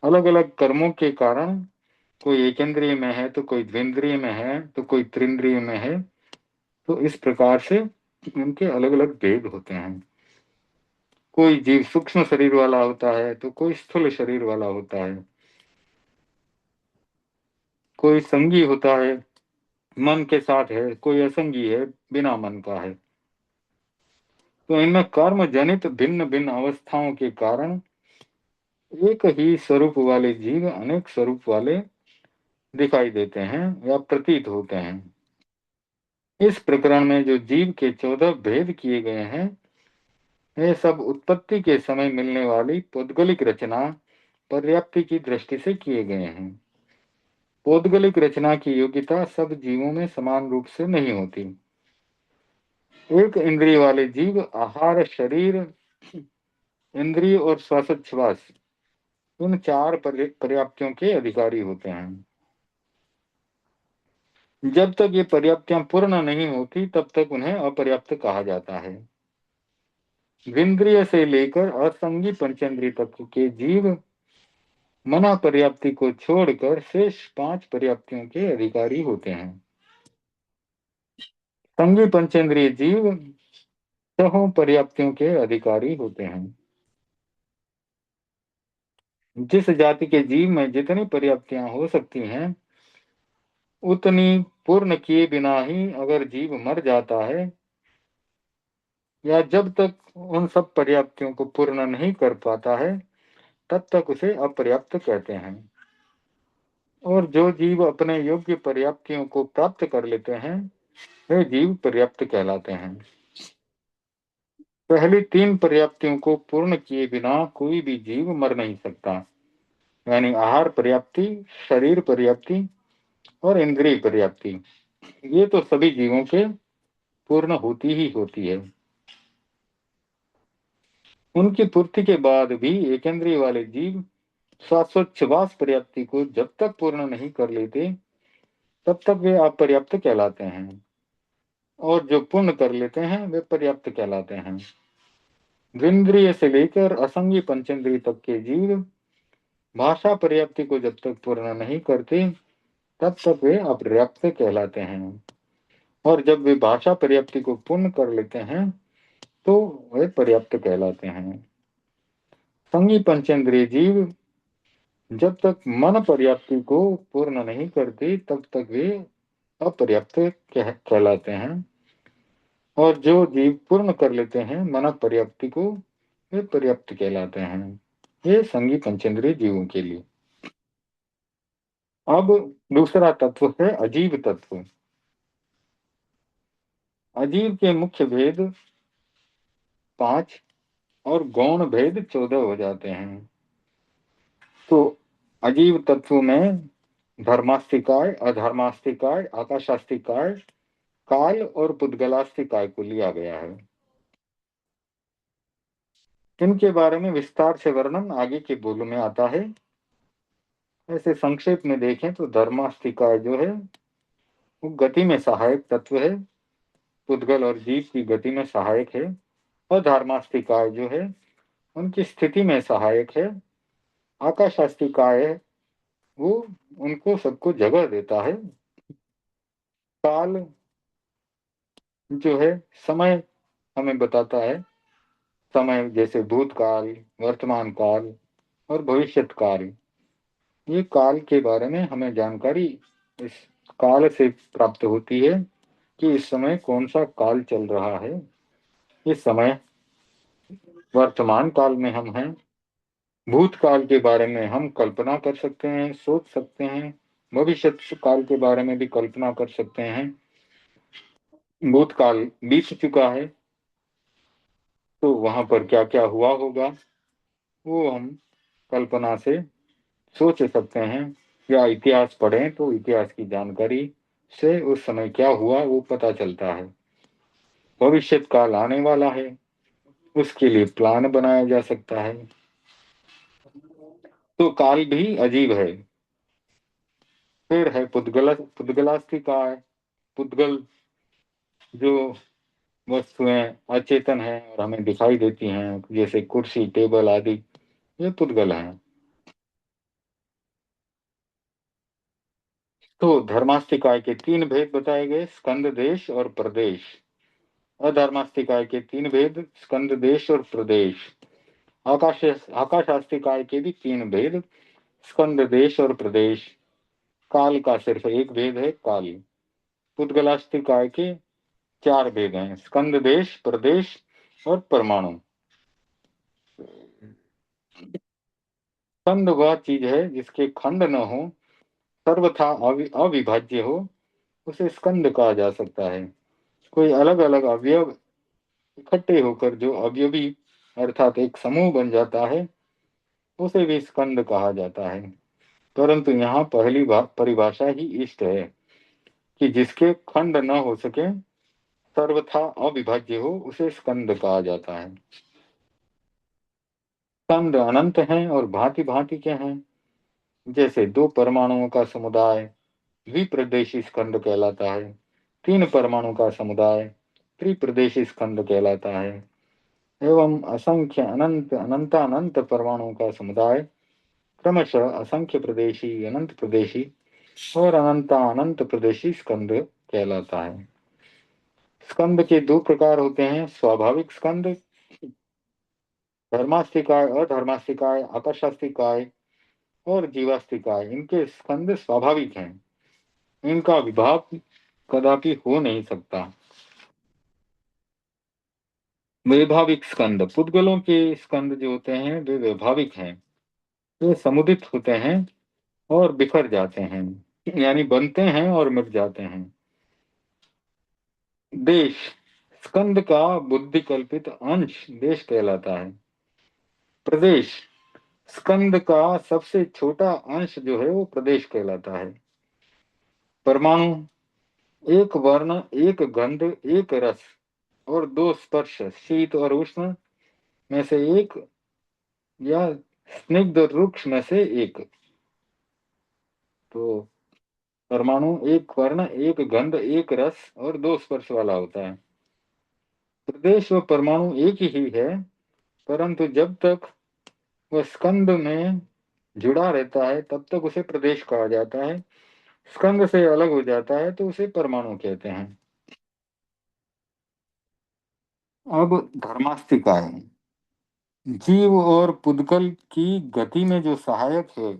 अलग अलग कर्मों के कारण कोई एकेंद्रिय में है, तो कोई द्विंद्रिय में है, तो कोई त्रिंद्रिय में है। तो इस प्रकार से उनके अलग अलग भेद होते हैं। कोई जीव सूक्ष्म शरीर वाला होता है, तो कोई स्थूल शरीर वाला होता है। कोई संगी होता है, मन के साथ है, कोई असंगी है, बिना मन का है। तो इनमें कर्म जनित भिन्न भिन्न अवस्थाओं के कारण एक ही स्वरूप वाले जीव अनेक स्वरूप वाले दिखाई देते हैं या प्रतीत होते हैं। इस प्रकरण में जो जीव के 14 भेद किए गए हैं, ये सब उत्पत्ति के समय मिलने वाली पौद्गलिक रचना पर्याप्ति की दृष्टि से किए गए हैं। पौद्गलिक रचना की योग्यता सब जीवों में समान रूप से नहीं होती। एक इंद्रिय वाले जीव आहार, शरीर, इंद्रिय और श्वासोच्छ्वास, इन 4 पर्याप्तियों के अधिकारी होते हैं। जब तक ये पर्याप्तियां पूर्ण नहीं होती, तब तक उन्हें अपर्याप्त कहा जाता है। इंद्रिय से लेकर असंगी पंचेंद्रिय तक के जीव मना पर्याप्ति को छोड़कर शेष 5 पर्याप्तियों के अधिकारी होते हैं। संगी पंचेंद्रिय जीव 6 पर्याप्तियों के अधिकारी होते हैं। जिस जाति के जीव में जितनी पर्याप्तियां हो सकती हैं, उतनी पूर्ण किए बिना ही अगर जीव मर जाता है, या जब तक उन सब पर्याप्तियों को पूर्ण नहीं कर पाता है, तब तक उसे अपर्याप्त कहते हैं। और जो जीव अपने योग्य पर्याप्तियों को प्राप्त कर लेते हैं, वे जीव पर्याप्त कहलाते हैं। पहली 3 पर्याप्तियों को पूर्ण किए बिना कोई भी जीव मर नहीं सकता, यानी आहार पर्याप्ति, शरीर पर्याप्ति और इंद्रिय पर्याप्ति। ये तो सभी जीवों के पूर्ण होती ही होती है। उनकी पूर्ति के बाद भी एकेंद्रिय वाले जीव श्वासोच्छ्वास पर्याप्ति को जब तक पूर्ण नहीं कर लेते, तब तक वे अपर्याप्त कहलाते हैं। और जो पूर्ण कर लेते हैं, वे पर्याप्त कहलाते हैं। द्विंद्रिय से लेकर असंगी पंचेंद्रिय तक के जीव भाषा पर्याप्ति को जब तक पूर्ण नहीं करते, तब तक वे अपर्याप्त कहलाते हैं। और जब वे भाषा पर्याप्ति को पूर्ण कर लेते हैं, तो वे पर्याप्त कहलाते हैं। संगी पंचेंद्रिय जीव जब तक मन पर्याप्ति को पूर्ण नहीं करते, तब तक वे अपर्याप्त कहलाते हैं। और जो जीव पूर्ण कर लेते हैं मन पर्याप्ति को, वे पर्याप्त कहलाते हैं। ये संगी पंचेंद्रिय जीवों के लिए। अब दूसरा तत्व है अजीव तत्व। अजीव के मुख्य भेद 5 और गौण भेद 14 हो जाते हैं। तो अजीव तत्व में धर्मास्तिकाय, अधर्मास्तिकाय, आकाशास्तिकाय, काल और पुद्गलास्तिकाय को लिया गया है। इनके बारे में विस्तार से वर्णन आगे के बोलों में आता है। ऐसे संक्षेप में देखें तो धर्मास्तिकाय जो है, वो गति में सहायक तत्व है, पुद्गल और जीव की गति में सहायक है। और धर्मास्तिकाय जो है, उनकी स्थिति में सहायक है। आकाशास्तिकाय वो उनको सबको जगह देता है। काल जो है, समय हमें बताता है। समय जैसे भूतकाल, वर्तमान काल और भविष्यत काल, ये काल के बारे में हमें जानकारी इस काल से प्राप्त होती है कि इस समय कौन सा काल चल रहा है। इस समय वर्तमान काल में हम हैं। भूतकाल के बारे में हम कल्पना कर सकते हैं, सोच सकते हैं। भविष्य काल के बारे में भी कल्पना कर सकते हैं। भूतकाल बीत चुका है तो वहां पर क्या क्या हुआ होगा वो हम कल्पना से सोच सकते हैं, या इतिहास पढ़ें तो इतिहास की जानकारी से उस समय क्या हुआ वो पता चलता है। भविष्य काल आने वाला है, उसके लिए प्लान बनाया जा सकता है। तो काल भी अजीब है। फिर है पुद्गलास्तिकाय। पुद्गल जो वस्तुएं अचेतन है और हमें दिखाई देती हैं, जैसे कुर्सी टेबल आदि, ये पुद्गल हैं। तो धर्मास्तिकाय के तीन भेद बताए गए, स्कंद देश और प्रदेश। अधर्मास्तिकाय के तीन भेद, स्कंद देश और प्रदेश। आकाशास्तिकाय के भी तीन भेद, स्कंद देश और प्रदेश। काल का सिर्फ एक भेद है, काल। पुद्गलास्तिकाय के चार भेद हैं, स्कंद देश, प्रदेश और परमाणु। स्कंद वह चीज है जिसके खंड न हो, सर्वथा अविभाज्य हो, उसे स्कंद कहा जा सकता है। कोई अलग अलग अवयव इकट्ठे होकर जो अवयवी अर्थात एक समूह बन जाता है, उसे भी स्कंद कहा जाता है। परंतु यहाँ पहली परिभाषा ही इष्ट है कि जिसके खंड न हो सके, सर्वथा अविभाज्य हो, उसे स्कंद कहा जाता है। स्कंद अनंत हैं और भांति भांति के हैं। जैसे दो परमाणुओं का समुदाय द्विप्रदेशी स्कंद कहलाता है। तीन परमाणु का समुदाय त्रिप्रदेशी स्कंद कहलाता है। एवं असंख्य अनंत अनंतानंत परमाणुओं का समुदाय क्रमशः असंख्य प्रदेशी, अनंत प्रदेशी और अनंतानंत प्रदेशी स्कंद कहलाता है। स्कंद के दो प्रकार होते हैं, स्वाभाविक स्कंद, धर्मास्तिकाय, अधर्मास्तिकाय, आकाशास्तिकाय और जीवास्तिकाय। इनके स्कंद स्वाभाविक हैं, इनका विभाग कदापि हो नहीं सकता। वैभाविक स्कंद, पुद्गलों के स्कंद जो होते हैं वे वैभाविक हैं। वे समुदित होते हैं और बिखर जाते हैं, यानी बनते हैं और मिट जाते हैं। देश, स्कंद का बुद्धि कल्पित अंश देश कहलाता है। प्रदेश, स्कंद का सबसे छोटा अंश जो है वो प्रदेश कहलाता है। परमाणु, एक वर्ण, एक गंध, एक रस और दो स्पर्श, शीत और उष्ण में से एक, या स्निग्ध और रुक्ष में से एक। तो परमाणु एक वर्ण, एक गंध, एक रस और दो स्पर्श वाला होता है। प्रदेश व परमाणु एक ही है, परंतु जब तक वह स्कंद में जुड़ा रहता है तब तक उसे प्रदेश कहा जाता है। स्कंद से अलग हो जाता है तो उसे परमाणु कहते हैं। अब धर्मास्तिकाय, जीव और पुद्गल की गति में जो सहायक है,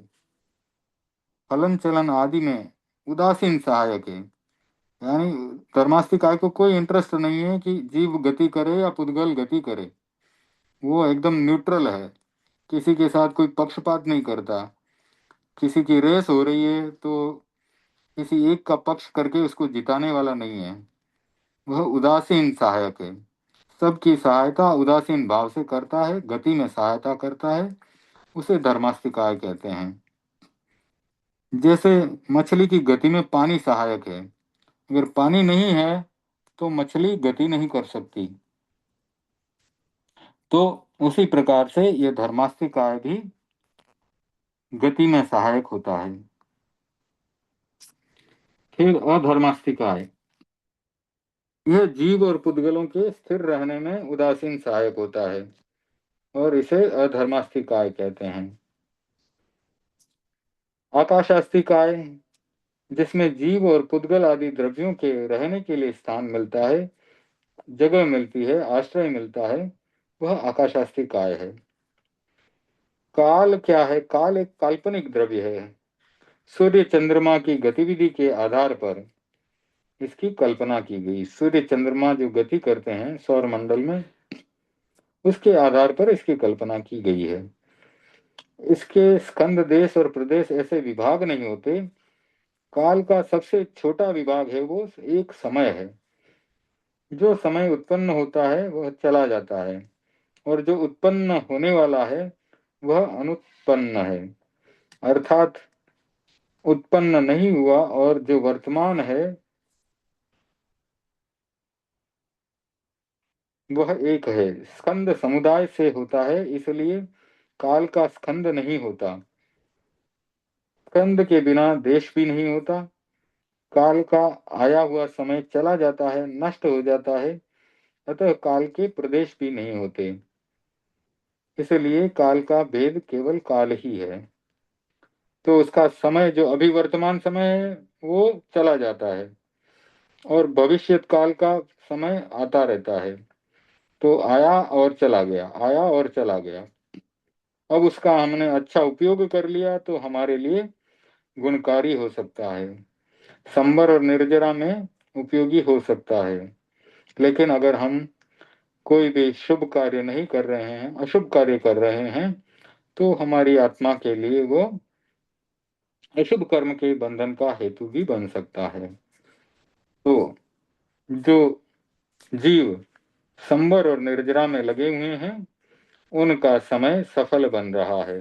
हलन चलन आदि में उदासीन सहायक है। यानी धर्मास्तिकाय को कोई इंटरेस्ट नहीं है कि जीव गति करे या पुद्गल गति करे। वो एकदम न्यूट्रल है, किसी के साथ कोई पक्षपात नहीं करता। किसी की रेस हो रही है तो किसी एक का पक्ष करके उसको जिताने वाला नहीं है। वह उदासीन सहायक है, सबकी सहायता उदासीन भाव से करता है, गति में सहायता करता है, उसे धर्मास्तिकाय कहते हैं। जैसे मछली की गति में पानी सहायक है, अगर पानी नहीं है तो मछली गति नहीं कर सकती। तो उसी प्रकार से ये धर्मास्तिकाय भी गति में सहायक होता है। फिर अधर्मास्तिकाय, यह जीव और पुद्गलों के स्थिर रहने में उदासीन सहायक होता है और इसे अधर्मास्तिकाय कहते हैं। आकाशास्तिकाय, जिसमें जीव और पुद्गल आदि द्रव्यों के रहने के लिए स्थान मिलता है, जगह मिलती है, आश्रय मिलता है, वह आकाशास्तिकाय है। काल क्या है? काल एक काल्पनिक द्रव्य है, सूर्य चंद्रमा की गतिविधि के आधार पर इसकी कल्पना की गई। सूर्य चंद्रमा जो गति करते हैं सौर मंडल में, उसके आधार पर इसकी कल्पना की गई है। इसके स्कंद, देश और प्रदेश ऐसे विभाग नहीं होते। काल का सबसे छोटा विभाग है वो एक समय है। जो समय उत्पन्न होता है वह चला जाता है, और जो उत्पन्न होने वाला है वह अनुत्पन्न है, अर्थात उत्पन्न नहीं हुआ। और जो वर्तमान है वह एक है। स्कंद समुदाय से होता है, इसलिए काल का स्कंद नहीं होता। स्कंद के बिना देश भी नहीं होता। काल का आया हुआ समय चला जाता है, नष्ट हो जाता है, अतः काल के प्रदेश भी नहीं होते। इसलिए काल का भेद केवल काल ही है। तो उसका समय जो अभी वर्तमान समय है वो चला जाता है, और भविष्य काल का समय आता रहता है। तो आया और चला गया, आया और चला गया। अब उसका हमने अच्छा उपयोग कर लिया तो हमारे लिए गुणकारी हो सकता है, संबर और निर्जरा में उपयोगी हो सकता है। लेकिन अगर हम कोई भी शुभ कार्य नहीं कर रहे हैं, अशुभ कार्य कर रहे हैं, तो हमारी आत्मा के लिए वो अशुभ कर्म के बंधन का हेतु भी बन सकता है। तो जो जीव संबर और निर्जरा में लगे हुए हैं उनका समय सफल बन रहा है।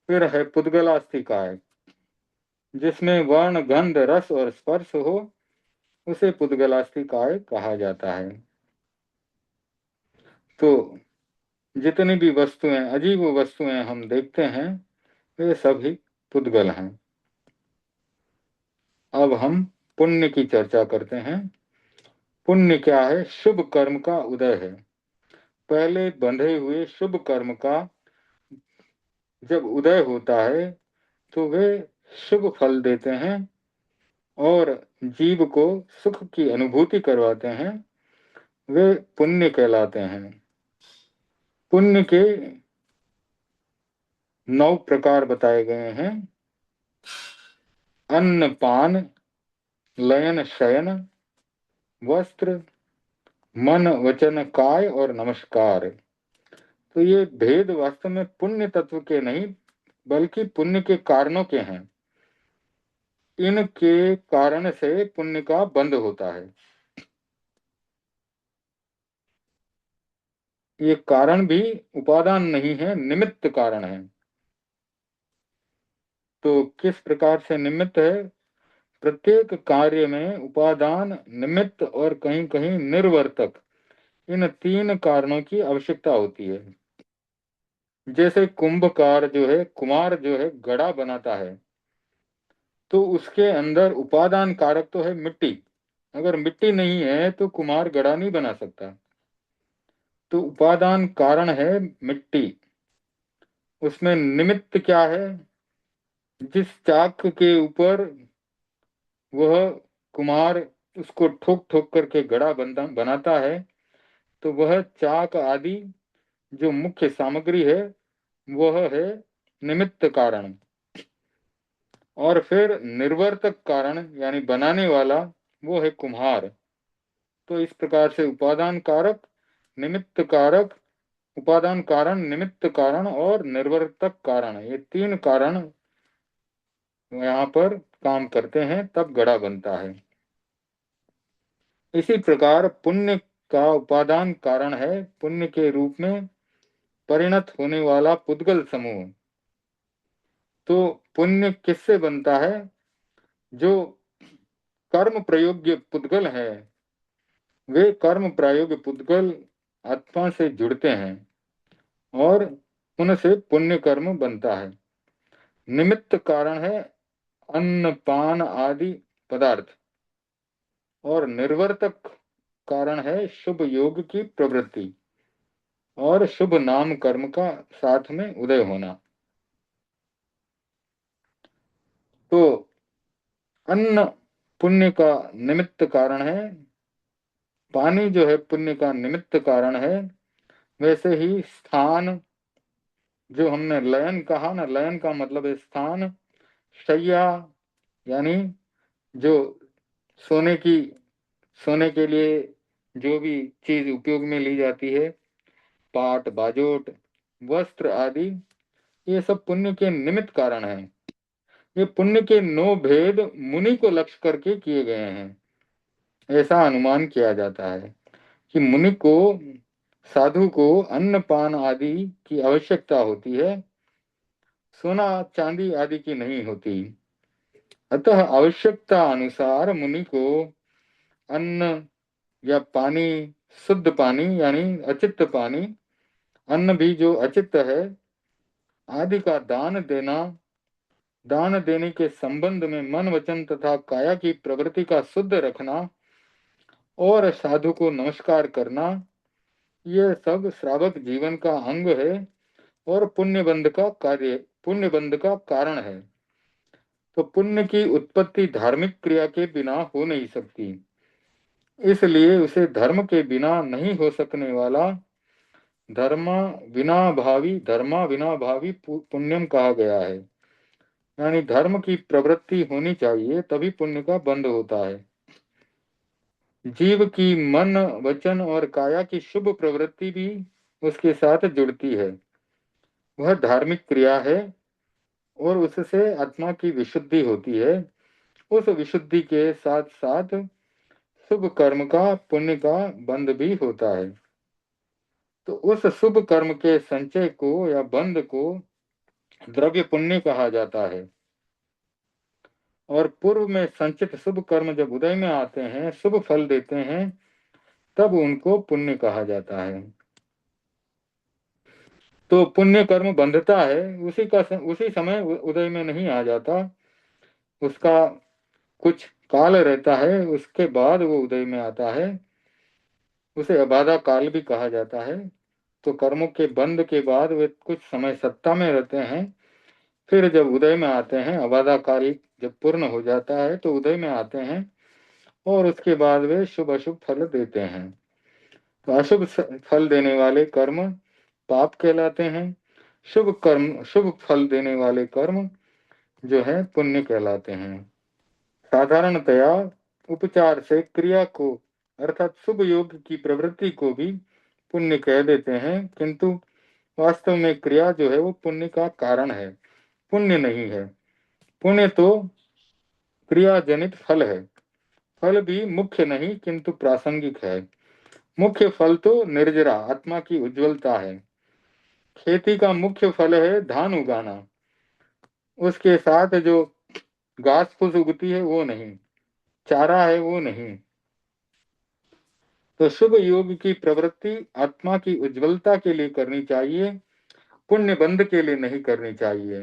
फिर है पुद्गलास्तिकाय, जिसमें वर्ण, गंध, रस और स्पर्श हो, उसे पुद्गलास्तिकाय कहा जाता है। तो जितनी भी वस्तुएं, अजीब वस्तुएं हम देखते हैं वे सभी पुद्गल हैं। अब हम पुण्य की चर्चा करते हैं। पुण्य क्या है? शुभ कर्म का उदय है। पहले बंधे हुए शुभ कर्म का जब उदय होता है तो वे शुभ फल देते हैं और जीव को सुख की अनुभूति करवाते हैं। वे पुण्य कहलाते हैं। पुण्य के 9 प्रकार बताए गए हैं। अन्न, पान, लयन, शयन, वस्त्र, मन, वचन, काय और नमस्कार। तो ये भेद वास्तव में पुण्य तत्व के नहीं बल्कि पुण्य के कारणों के हैं। इनके कारण से पुण्य का बंध होता है। ये कारण भी उपादान नहीं है, निमित्त कारण है। तो किस प्रकार से निमित्त है? प्रत्येक कार्य में उपादान, निमित्त और कहीं कहीं निर्वर्तक, इन 3 कारणों की आवश्यकता होती है। जैसे कुंभकार जो है, कुम्हार जो है, घड़ा बनाता है, तो उसके अंदर उपादान कारक तो है मिट्टी। अगर मिट्टी नहीं है तो कुम्हार घड़ा नहीं बना सकता। तो उपादान कारण है मिट्टी। उसमें निमित्त क्या है? जिस चाक के ऊपर वह कुम्हार उसको ठोक ठोक करके घड़ा बनाता है, तो वह चाक आदि जो मुख्य सामग्री है वह है निमित्त कारण। और फिर निर्वर्तक कारण यानी बनाने वाला वो है कुम्हार। तो इस प्रकार से उपादान कारक, निमित्त कारक, उपादान कारण, निमित्त कारण और निर्वर्तक कारण, ये 3 कारण यहाँ पर काम करते हैं, तब घड़ा बनता है। इसी प्रकार पुण्य का उपादान कारण है पुण्य के रूप में परिणत होने वाला पुद्गल समूह। तो पुण्य किससे बनता है? जो कर्म प्रयोग्य पुद्गल है, वे कर्म प्रयोग्य पुद्गल आत्मा से जुड़ते हैं और उनसे पुण्य कर्म बनता है। निमित्त कारण है अन्न, पान आदि पदार्थ, और निर्वर्तक कारण है शुभ योग की प्रवृत्ति और शुभ नाम कर्म का साथ में उदय होना। तो अन्न पुण्य का निमित्त कारण है, पानी जो है पुण्य का निमित्त कारण है। वैसे ही स्थान, जो हमने लयन कहा ना, लयन का मतलब है स्थान, शैया यानी जो सोने की सोने के लिए जो भी चीज उपयोग में ली जाती है, पाट बाजोट वस्त्र आदि, ये सब पुण्य के निमित्त कारण हैं। ये पुण्य के 9 भेद मुनि को लक्ष्य करके किए गए हैं, ऐसा अनुमान किया जाता है कि मुनि को, साधु को अन्न पान आदि की आवश्यकता होती है, सोना चांदी आदि की नहीं होती। अतः आवश्यकता अनुसार मुनि को अन्न या पानी, शुद्ध पानी यानी अचित्त पानी, अन्न भी जो अचित्त है आदि का दान देना, दान देने के संबंध में मन वचन तथा काया की प्रवृत्ति का शुद्ध रखना और साधु को नमस्कार करना, ये सब श्रावक जीवन का अंग है और पुण्य बंध का कारण है। तो पुण्य की उत्पत्ति धार्मिक क्रिया के बिना हो नहीं सकती, इसलिए उसे धर्म के बिना नहीं हो सकने वाला धर्मा विना भावी पुण्यम कहा गया है। यानी धर्म की प्रवृत्ति होनी चाहिए तभी पुण्य का बंध होता है। जीव की मन वचन और काया की शुभ प्रवृत्ति भी उसके साथ जुड़ती है, वह धार्मिक क्रिया है और उससे आत्मा की विशुद्धि होती है। उस विशुद्धि के साथ साथ शुभ कर्म का पुण्य का बंध भी होता है। तो उस शुभ कर्म के संचय को या बंध को द्रव्य पुण्य कहा जाता है। और पूर्व में संचित शुभ कर्म जब उदय में आते हैं, शुभ फल देते हैं, तब उनको पुण्य कहा जाता है। तो पुण्य कर्म बंधता है, उसी समय उदय में नहीं आ जाता, उसका कुछ काल रहता है, उसके बाद वो उदय में आता है। उसे अबाधा काल भी कहा जाता है। तो कर्मों के बंध के बाद वे कुछ समय सत्ता में रहते हैं, फिर जब उदय में आते हैं, अबाधा काल जब पूर्ण हो जाता है तो उदय में आते हैं और उसके बाद वे शुभ अशुभ फल देते हैं। तो अशुभ फल देने वाले कर्म पाप कहलाते हैं, शुभ फल देने वाले कर्म जो है पुण्य कहलाते हैं। साधारणतया उपचार से क्रिया को अर्थात शुभ योग की प्रवृत्ति को भी पुण्य कह देते हैं, किंतु वास्तव में क्रिया जो है वो पुण्य का कारण है, पुण्य नहीं है। पुण्य तो क्रिया जनित फल है, फल भी मुख्य नहीं किंतु प्रासंगिक है। मुख्य फल तो निर्जरा आत्मा की उज्ज्वलता है। खेती का मुख्य फल है धान उगाना, उसके साथ जो घास फूस उगती है वो नहीं, चारा है वो नहीं। तो शुभ योग की प्रवृत्ति आत्मा की उज्ज्वलता के लिए करनी चाहिए, पुण्य बंध के लिए नहीं करनी चाहिए।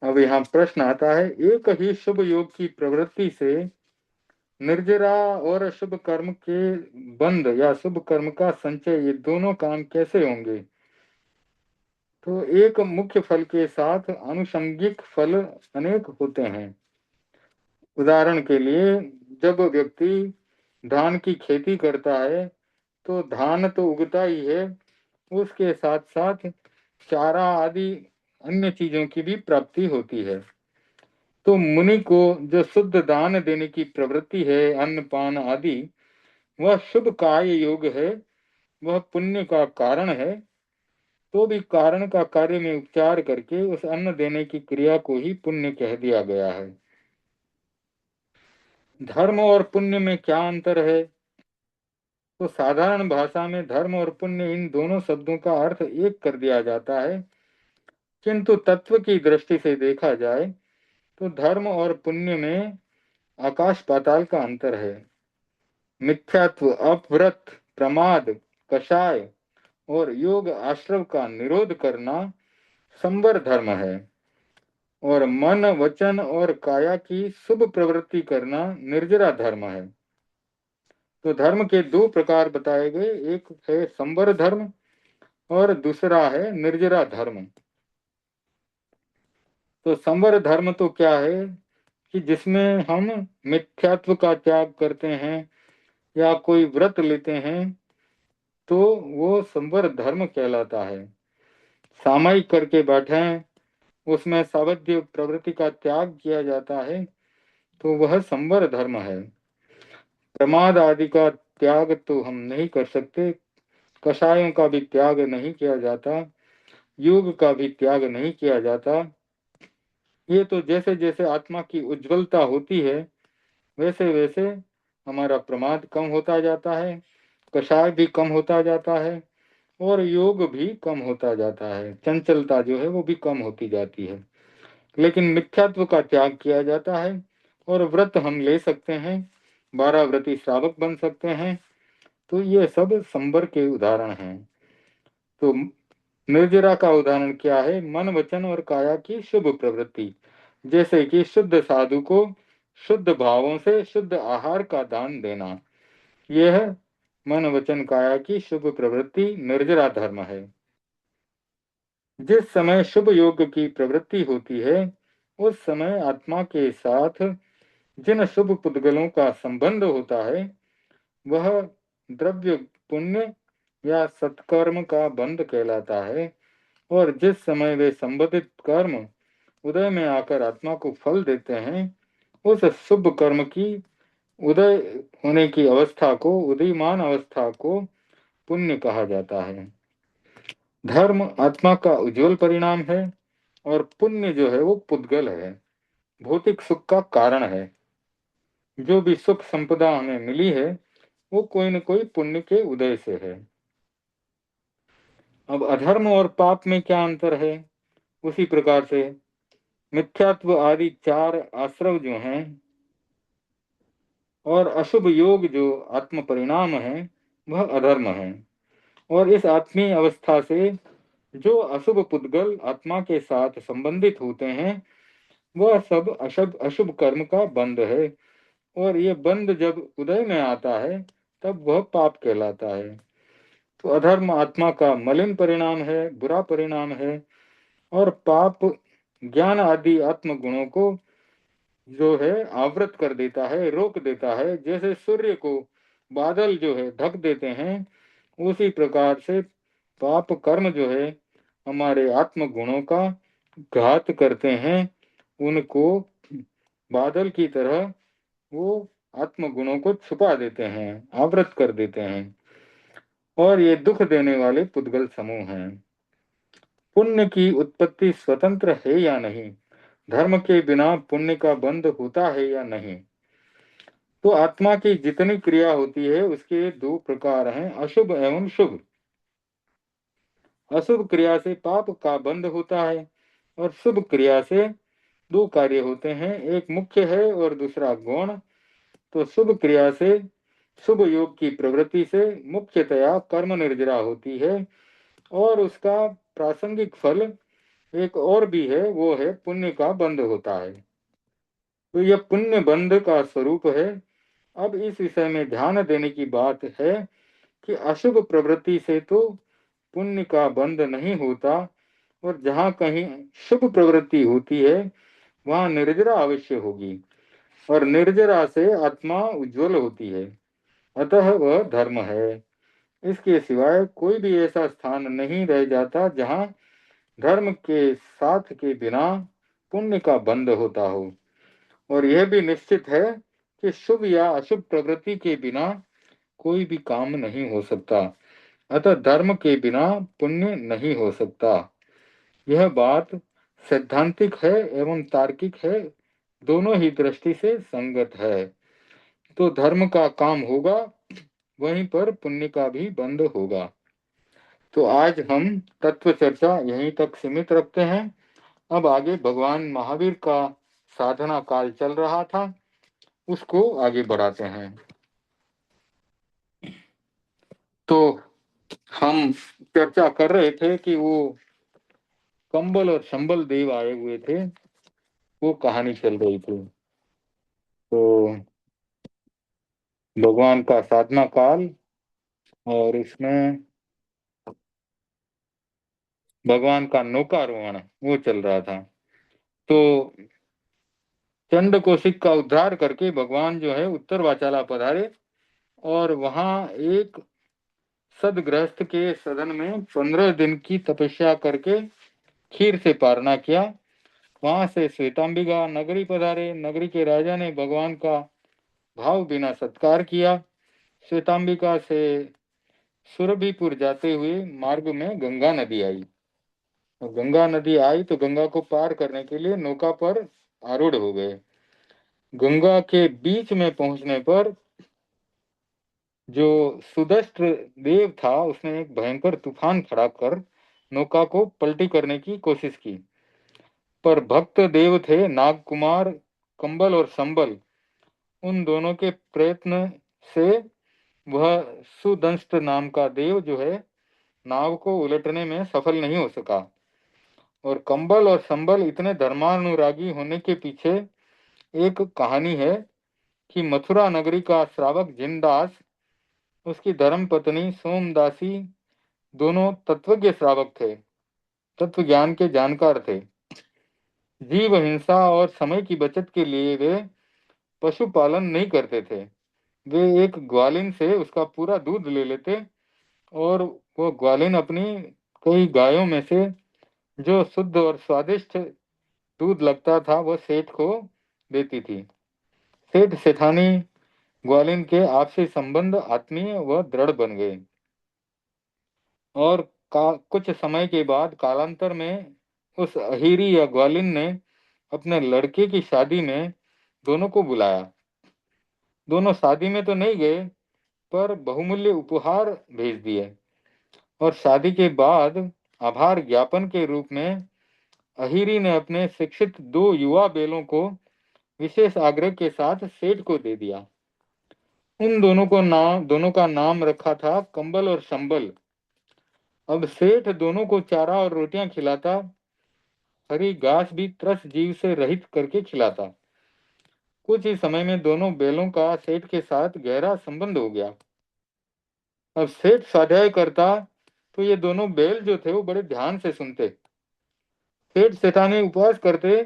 अब यहाँ प्रश्न आता है, एक ही शुभ योग की प्रवृत्ति से निर्जरा और शुभ कर्म के बंध या शुभ कर्म का संचय, ये दोनों काम कैसे होंगे? तो एक मुख्य फल के साथ आनुषंगिक फल अनेक होते हैं। उदाहरण के लिए, जब व्यक्ति धान की खेती करता है तो धान तो उगता ही है, उसके साथ साथ चारा आदि अन्य चीजों की भी प्राप्ति होती है। तो मुनि को जो शुद्ध दान देने की प्रवृत्ति है, अन्न पान आदि, वह शुभ काय योग है, वह पुण्य का कारण है। तो भी कारण का कार्य में उपचार करके उस अन्न देने की क्रिया को ही पुण्य कह दिया गया है। धर्म और पुण्य में क्या अंतर है? तो साधारण भाषा में धर्म और पुण्य इन दोनों शब्दों का अर्थ एक कर दिया जाता है, किंतु तत्व की दृष्टि से देखा जाए तो धर्म और पुण्य में आकाश पाताल का अंतर है। मिथ्यात्व, अपव्रत, प्रमाद, कषाय और योग आश्रव का निरोध करना संवर धर्म है, और मन वचन और काया की शुभ प्रवृत्ति करना निर्जरा धर्म है। तो धर्म के दो प्रकार बताए गए, एक है संवर धर्म और दूसरा है निर्जरा धर्म। तो संवर धर्म तो क्या है कि जिसमें हम मिथ्यात्व का त्याग करते हैं या कोई व्रत लेते हैं, तो वो संवर धर्म कहलाता है। सामयिक करके बैठे, उसमें सावध्य प्रवृत्ति का त्याग किया जाता है तो वह संवर धर्म है। प्रमाद आदि का त्याग तो हम नहीं कर सकते, कषायों का भी त्याग नहीं किया जाता, योग का भी त्याग नहीं किया जाता। ये तो जैसे जैसे आत्मा की उज्जवलता होती है वैसे वैसे हमारा प्रमाद कम होता जाता है, कषाय भी कम होता जाता है और योग भी कम होता जाता है, चंचलता जो है वो भी कम होती जाती है। लेकिन मिथ्यात्व का त्याग किया जाता है और व्रत हम ले सकते हैं, 12 व्रती श्रावक बन सकते हैं। तो ये सब संवर के उदाहरण हैं। तो निर्जरा का उदाहरण क्या है? मन वचन और काया की शुभ प्रवृत्ति, जैसे कि शुद्ध साधु को शुद्ध भावों से शुद्ध आहार का दान देना, यह मन वचन काया की शुभ प्रवृत्ति निर्जरा धर्म है। जिस समय शुभ योग की प्रवृत्ति होती है उस समय आत्मा के साथ जिन शुभ पुद्गलों का संबंध होता है वह द्रव्य पुण्य या सत्कर्म का बंध कहलाता है। और जिस समय वे संबंधित कर्म उदय में आकर आत्मा को फल देते हैं उस शुभ कर्म की उदय होने की अवस्था को, उदीयमान अवस्था को पुण्य कहा जाता है। धर्म आत्मा का उज्जवल परिणाम है और पुण्य जो है वो पुद्गल है, भौतिक सुख का कारण है। जो भी सुख संपदा हमें मिली है वो कोई न कोई पुण्य के उदय से है। अब अधर्म और पाप में क्या अंतर है? उसी प्रकार से मिथ्यात्व आदि 4 आश्रव जो हैं और अशुभ योग जो आत्म परिणाम है वह अधर्म है। और इस आत्मीय अवस्था से जो अशुभ पुद्गल आत्मा के साथ संबंधित होते हैं वह सब अशुभ अशुभ कर्म का बंध है। और ये बंध जब उदय में आता है तब वह पाप कहलाता है। तो अधर्म आत्मा का मलिन परिणाम है, बुरा परिणाम है। और पाप ज्ञान आदि आत्म गुणों को जो है आवृत कर देता है, रोक देता है। जैसे सूर्य को बादल जो है ढक देते हैं उसी प्रकार से पाप कर्म जो है हमारे आत्म गुणों का घात करते हैं, उनको बादल की तरह वो आत्म गुणों को छुपा देते हैं, आवृत कर देते हैं। और ये दुख देने वाले पुद्गल समूह हैं। पुण्य की उत्पत्ति स्वतंत्र है या नहीं? धर्म के बिना पुण्य का बंध होता है या नहीं? तो आत्मा की जितनी क्रिया होती है उसके 2 प्रकार हैं, अशुभ एवं शुभ। अशुभ क्रिया से पाप का बंध होता है और शुभ क्रिया से 2 कार्य होते हैं, एक मुख्य है और दूसरा गौण। तो शुभ क्रिया से, शुभ योग की प्रवृत्ति से मुख्यतया कर्म निर्जरा होती है और उसका प्रासंगिक फल एक और भी है, वो है पुण्य का बंध होता है। तो यह पुण्य बंध का स्वरूप है। अब इस विषय में ध्यान देने की बात है कि अशुभ प्रवृत्ति से तो पुण्य का बंध नहीं होता और जहाँ कहीं शुभ प्रवृत्ति होती है वहाँ निर्जरा अवश्य होगी और निर्जरा से आत्मा उज्जवल होती है, अतः वह धर्म है। इसके सिवाय कोई भी ऐसा स्थान नहीं रह जाता जहाँ धर्म के साथ के बिना पुण्य का बंध होता हो। और यह भी निश्चित है कि शुभ या अशुभ प्रवृत्ति के बिना कोई भी काम नहीं हो सकता, अतः धर्म के बिना पुण्य नहीं हो सकता। यह बात सैद्धांतिक है एवं तार्किक है, दोनों ही दृष्टि से संगत है। तो धर्म का काम होगा वहीं पर पुण्य का भी बंध होगा। तो आज हम तत्व चर्चा यहीं तक सीमित रखते हैं। अब आगे भगवान महावीर का साधना काल चल रहा था उसको आगे बढ़ाते हैं। तो हम चर्चा कर रहे थे कि वो कंबल और शंबल देव आए हुए थे, वो कहानी चल रही थी। तो भगवान का साधना काल और इसमें भगवान का नौकारोहण वो चल रहा था। तो चंड कौशिक का उद्धार करके भगवान जो है उत्तर वाचाला पधारे और वहां एक सदगृहस्थ के सदन में 15 दिन की तपस्या करके खीर से पारना किया वहां से श्वेतांबिका नगरी पधारे। नगरी के राजा ने भगवान का भाव बिना सत्कार किया। श्वेतांबिका से सुरभिपुर जाते हुए मार्ग में गंगा नदी आई। तो गंगा नदी आई तो गंगा को पार करने के लिए नौका पर आरूढ़ हो गए। गंगा के बीच में पहुंचने पर जो सुदृष्ट देव था उसने एक भयंकर तूफान खड़ा कर नौका को पलटी करने की कोशिश की, पर भक्त देव थे नागकुमार कंबल और संबल, उन दोनों के प्रयत्न से वह सुदंष्ट नाम का देव जो है नाव को उलटने में सफल नहीं हो सका। और कंबल और संबल इतने धर्मानुरागी होने के पीछे एक कहानी है कि मथुरा नगरी का श्रावक जिनदास, उसकी धर्म पत्नी सोमदासी दोनों तत्वज्ञ श्रावक थे, तत्व ज्ञान के जानकार थे। जीव हिंसा और समय की बचत के लिए वे पशुपालन नहीं करते थे। वे एक ग्वालिन से उसका पूरा दूध ले लेते और वो ग्वालिन अपनी कई गायों में से जो शुद्ध और स्वादिष्ट दूध लगता था वह सेठ को देती थी। सेठ सेठानी ग्वालिन के आपसी संबंध आत्मीय व दृढ़ बन गए और कुछ समय के बाद कालांतर में उस अहीरी या ग्वालिन ने अपने लड़के की शादी में दोनों को बुलाया। दोनों शादी में तो नहीं गए पर बहुमूल्य उपहार भेज दिए और शादी के बाद आभार ज्ञापन के रूप में अहीरी ने अपने शिक्षित दो युवा बेलों को विशेष आग्रह के साथ सेठ को दे दिया। उन दोनों का नाम रखा था कंबल और संबल। अब सेठ दोनों को चारा और रोटियां खिलाता, हरी घास भी त्रस जीव से रहित करके खिलाता। कुछ ही समय में दोनों बैलों का सेठ के साथ गहरा संबंध हो गया। अब सेठ स्वाध्याय करता तो ये दोनों बैल जो थे वो बड़े ध्यान से सुनते। सेठ सेठानी उपवास करते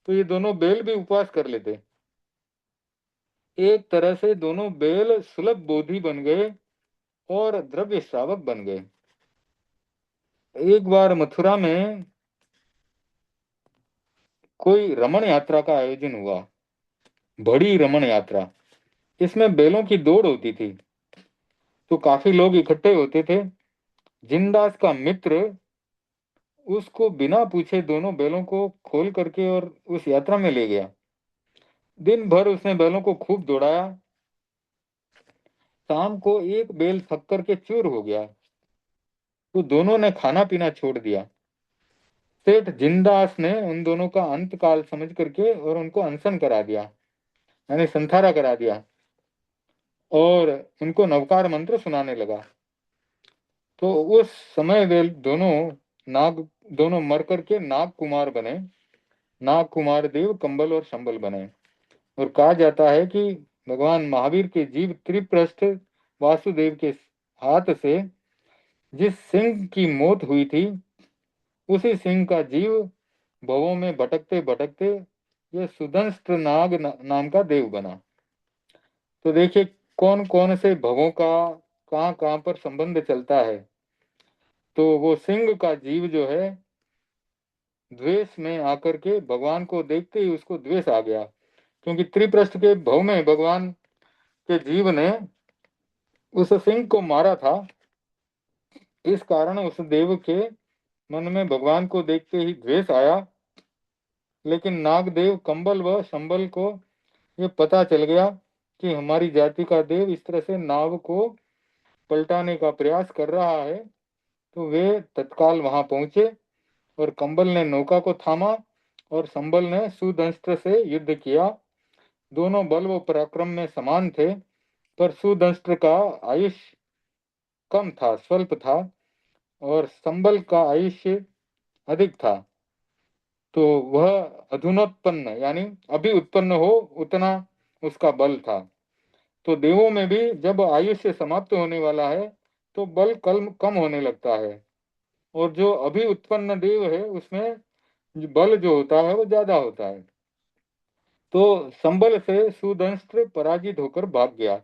तो ये दोनों बैल भी उपवास कर लेते। एक तरह से दोनों बैल सुलभ बोधि बन गए और द्रव्य श्रावक बन गए। एक बार मथुरा में कोई रमण यात्रा का आयोजन हुआ, बड़ी रमण यात्रा। इसमें बैलों की दौड़ होती थी तो काफी लोग इकट्ठे होते थे। जिनदास का मित्र उसको बिना पूछे दोनों बैलों को खोल करके और उस यात्रा में ले गया। दिन भर उसने बैलों को खूब दौड़ाया। शाम को एक बैल थक करके चूर हो गया तो दोनों ने खाना पीना छोड़ दिया। सेठ जिनदास ने उन दोनों का अंतकाल समझ करके और उनको अनशन करा दिया, यानी संथारा करा दिया और उनको नवकार मंत्र सुनाने लगा। तो उस समय वे दोनों मर करके नाग कुमार बने। नाग कुमार देव कंबल और संबल बने। और कहा जाता है कि भगवान महावीर के जीव त्रिप्रस्थ वासुदेव के हाथ से जिस सिंह की मौत हुई थी उसी सिंह का जीव भवों में भटकते भटकते ये सुदंष्ट्र नाग नाम का देव बना। तो देखिए कौन कौन से भवों का कहाँ कहाँ पर संबंध चलता है। तो वो सिंह का जीव जो है द्वेष में आकर के भगवान को देखते ही उसको द्वेष आ गया, क्योंकि त्रिप्रस्थ के भव में भगवान के जीव ने उस सिंह को मारा था। इस कारण उस देव के मन में भगवान को देखते ही द्वेष आया। लेकिन नागदेव कंबल व संबल को ये पता चल गया कि हमारी जाति का देव इस तरह से नाव को पलटाने का प्रयास कर रहा है, तो वे तत्काल वहां पहुंचे और कंबल ने नौका को थामा और संबल ने सुदंष्ट्र से युद्ध किया। दोनों बल व पराक्रम में समान थे, पर सुदंष्ट्र का आयुष्य कम था, स्वल्प था, और संबल का आयुष्य अधिक था। तो वह अधुनोत्पन्न यानी अभी उत्पन्न हो उतना उसका बल था। तो देवों में भी जब आयुष्य समाप्त होने वाला है तो बल कम होने लगता है, और जो अभी उत्पन्न देव है उसमें बल जो होता है वो ज्यादा होता है। तो संबल से सुदंष्ट्र पराजित होकर भाग गया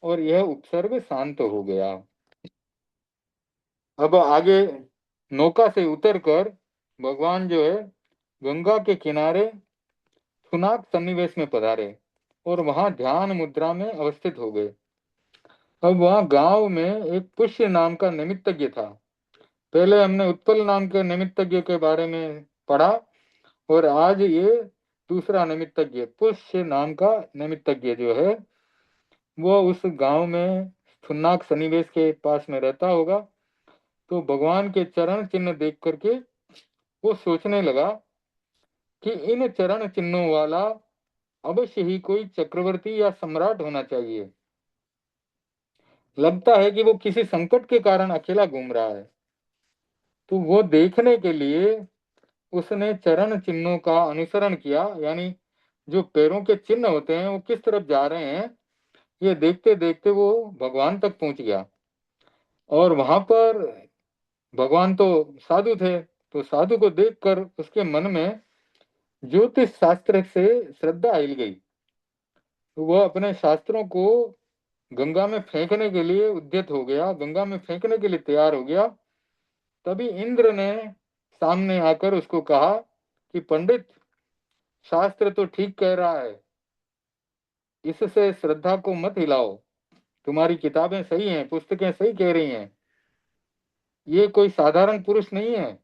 और यह उपसर्ग शांत हो गया। अब आगे नौका से उतरकर भगवान जो है गंगा के किनारे थुनाक सन्निवेश में पधारे और वहां ध्यान मुद्रा में अवस्थित हो गए। अब वहां गांव में एक पुष्य नाम का निमित्तज्ञ था। पहले हमने उत्पल नाम के निमित्तज्ञ के बारे में पढ़ा, और आज ये दूसरा निमित्तज्ञ पुष्य नाम का निमित्तज्ञ जो है वो उस गांव में थुन्नाक सन्निवेश के पास में रहता होगा। तो भगवान के चरण चिन्ह देख करके वो सोचने लगा कि इन चरण चिन्हों वाला अवश्य ही कोई चक्रवर्ती या सम्राट होना चाहिए। लगता है कि वो किसी संकट के कारण अकेला घूम रहा है। तो वो देखने के लिए उसने चरण चिन्हों का अनुसरण किया, यानी जो पैरों के चिन्ह होते हैं वो किस तरफ जा रहे हैं, ये देखते देखते वो भगवान तक पहुंच गया। और वहां पर भगवान तो साधु थे, तो साधु को देखकर उसके मन में ज्योतिष शास्त्र से श्रद्धा हिल गई। तो वह अपने शास्त्रों को गंगा में फेंकने के लिए उद्यत हो गया, गंगा में फेंकने के लिए तैयार हो गया। तभी इंद्र ने सामने आकर उसको कहा कि पंडित, शास्त्र तो ठीक कह रहा है, इससे श्रद्धा को मत हिलाओ। तुम्हारी किताबें सही हैं, पुस्तकें सही कह रही हैं। ये कोई साधारण पुरुष नहीं है,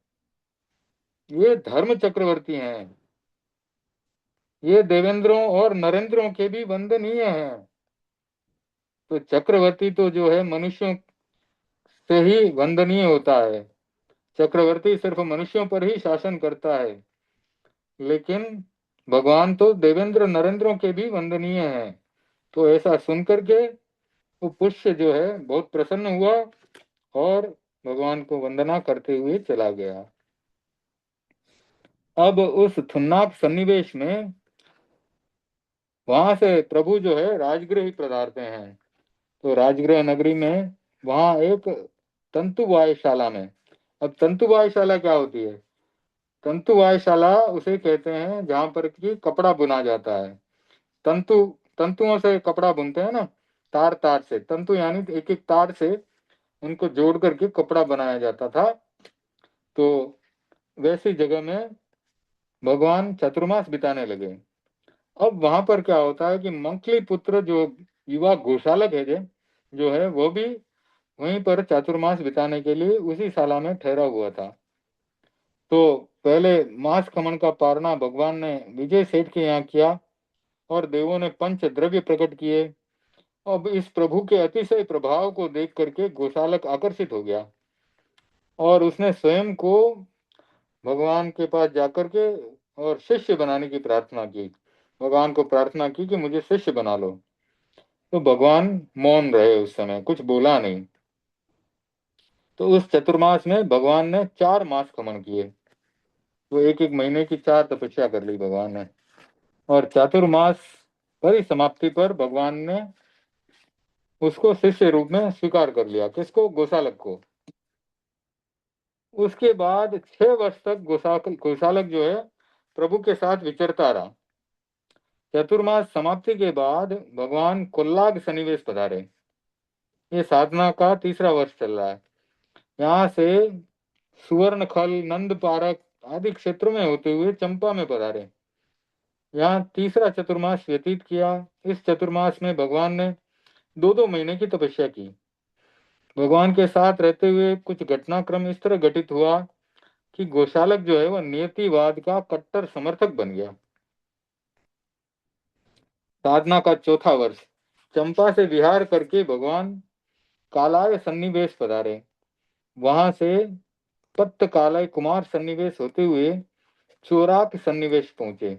ये धर्म चक्रवर्ती हैं। ये देवेंद्रों और नरेंद्रों के भी वंदनीय हैं। तो चक्रवर्ती तो जो है मनुष्यों से ही वंदनीय होता है। चक्रवर्ती सिर्फ मनुष्यों पर ही शासन करता है, लेकिन भगवान तो देवेंद्र नरेंद्रों के भी वंदनीय हैं। तो ऐसा सुन करके वो पुष्य जो है बहुत प्रसन्न हुआ और भगवान को वंदना करते हुए चला गया। अब उस थुन्नाक सन्निवेश में वहां से प्रभु जो है राजगृह ही पधारते हैं। तो राजगृह नगरी में वहां एक तंतु वायशाला में, अब तंतु वायशाला क्या होती है? तंतु वायशाला उसे कहते हैं जहां पर कि कपड़ा बुना जाता है। तंतु, तंतुओं से कपड़ा बुनते हैं ना, तार तार से, तंतु यानी एक एक तार से उनको जोड़ करके कपड़ा बनाया जाता था। तो वैसी जगह में भगवान चतुर्मास बिताने लगे। अब वहां पर क्या होता है कि मंकली पुत्र जो युवा गोशालक है जो है वो भी वहीं पर चातुर्मास बिताने के लिए उसी शाला में ठहरा हुआ था। तो पहले मास खमन का पारना भगवान ने विजय सेठ के यहाँ किया और देवों ने पंच द्रव्य प्रकट किए। अब इस प्रभु के अतिशय प्रभाव को देख करके गोशालक आकर्षित हो गया और उसने स्वयं को भगवान के पास जाकर के और शिष्य बनाने की प्रार्थना की। भगवान को प्रार्थना की कि मुझे शिष्य बना लो। तो भगवान मौन रहे, उस समय कुछ बोला नहीं। तो उस चतुर्मास में भगवान ने 4 मास खमन किए। तो एक एक महीने की 4 तपस्या कर ली भगवान ने। और चातुर्मास परिसमाप्ति पर भगवान ने उसको शिष्य रूप में स्वीकार कर लिया। किसको? गोशालक को। उसके बाद 6 वर्ष तक गोशालक जो है प्रभु के साथ विचरता रहा। चतुर्मास समाप्ति के बाद भगवान कोल्लाग सन्निवेश पधारे। ये साधना का तीसरा वर्ष चल रहा है। यहाँ से सुवर्णखल, नंद पारक आदि क्षेत्रों में होते हुए चंपा में पधारे। यहाँ तीसरा चतुर्मास व्यतीत किया। इस चतुर्मास में भगवान ने 2-2 महीने की तपस्या की। भगवान के साथ रहते हुए कुछ घटनाक्रम इस तरह घटित हुआ कि गोशालक जो है वह नियतिवाद का कट्टर समर्थक बन गया। साधना का चौथा वर्ष, चंपा से विहार करके भगवान कालाय सन्निवेश पधारे। वहां से पत्त कालय कुमार सन्निवेश होते हुए चोराक सन्निवेश पहुंचे।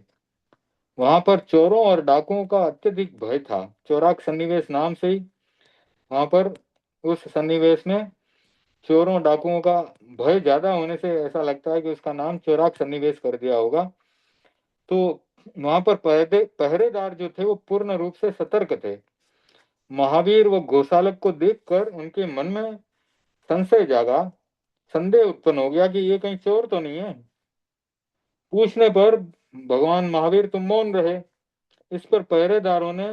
वहां पर चोरों और डाकुओं का अत्यधिक भय था। चोराक सन्निवेश नाम से ही वहां पर उस सन्निवेश में चोरों डाकुओं का भय ज्यादा होने से ऐसा लगता है कि उसका नाम चोराक सन्निवेश कर दिया होगा। तो वहां पर पहरेदार जो थे वो पूर्ण रूप से सतर्क थे। महावीर व गोशालक को देखकर उनके मन में संशय जागा, संदेह उत्पन्न हो गया कि ये कहीं चोर तो नहीं है। पूछने पर भगवान महावीर तो मौन रहे। इस पर पहरेदारों ने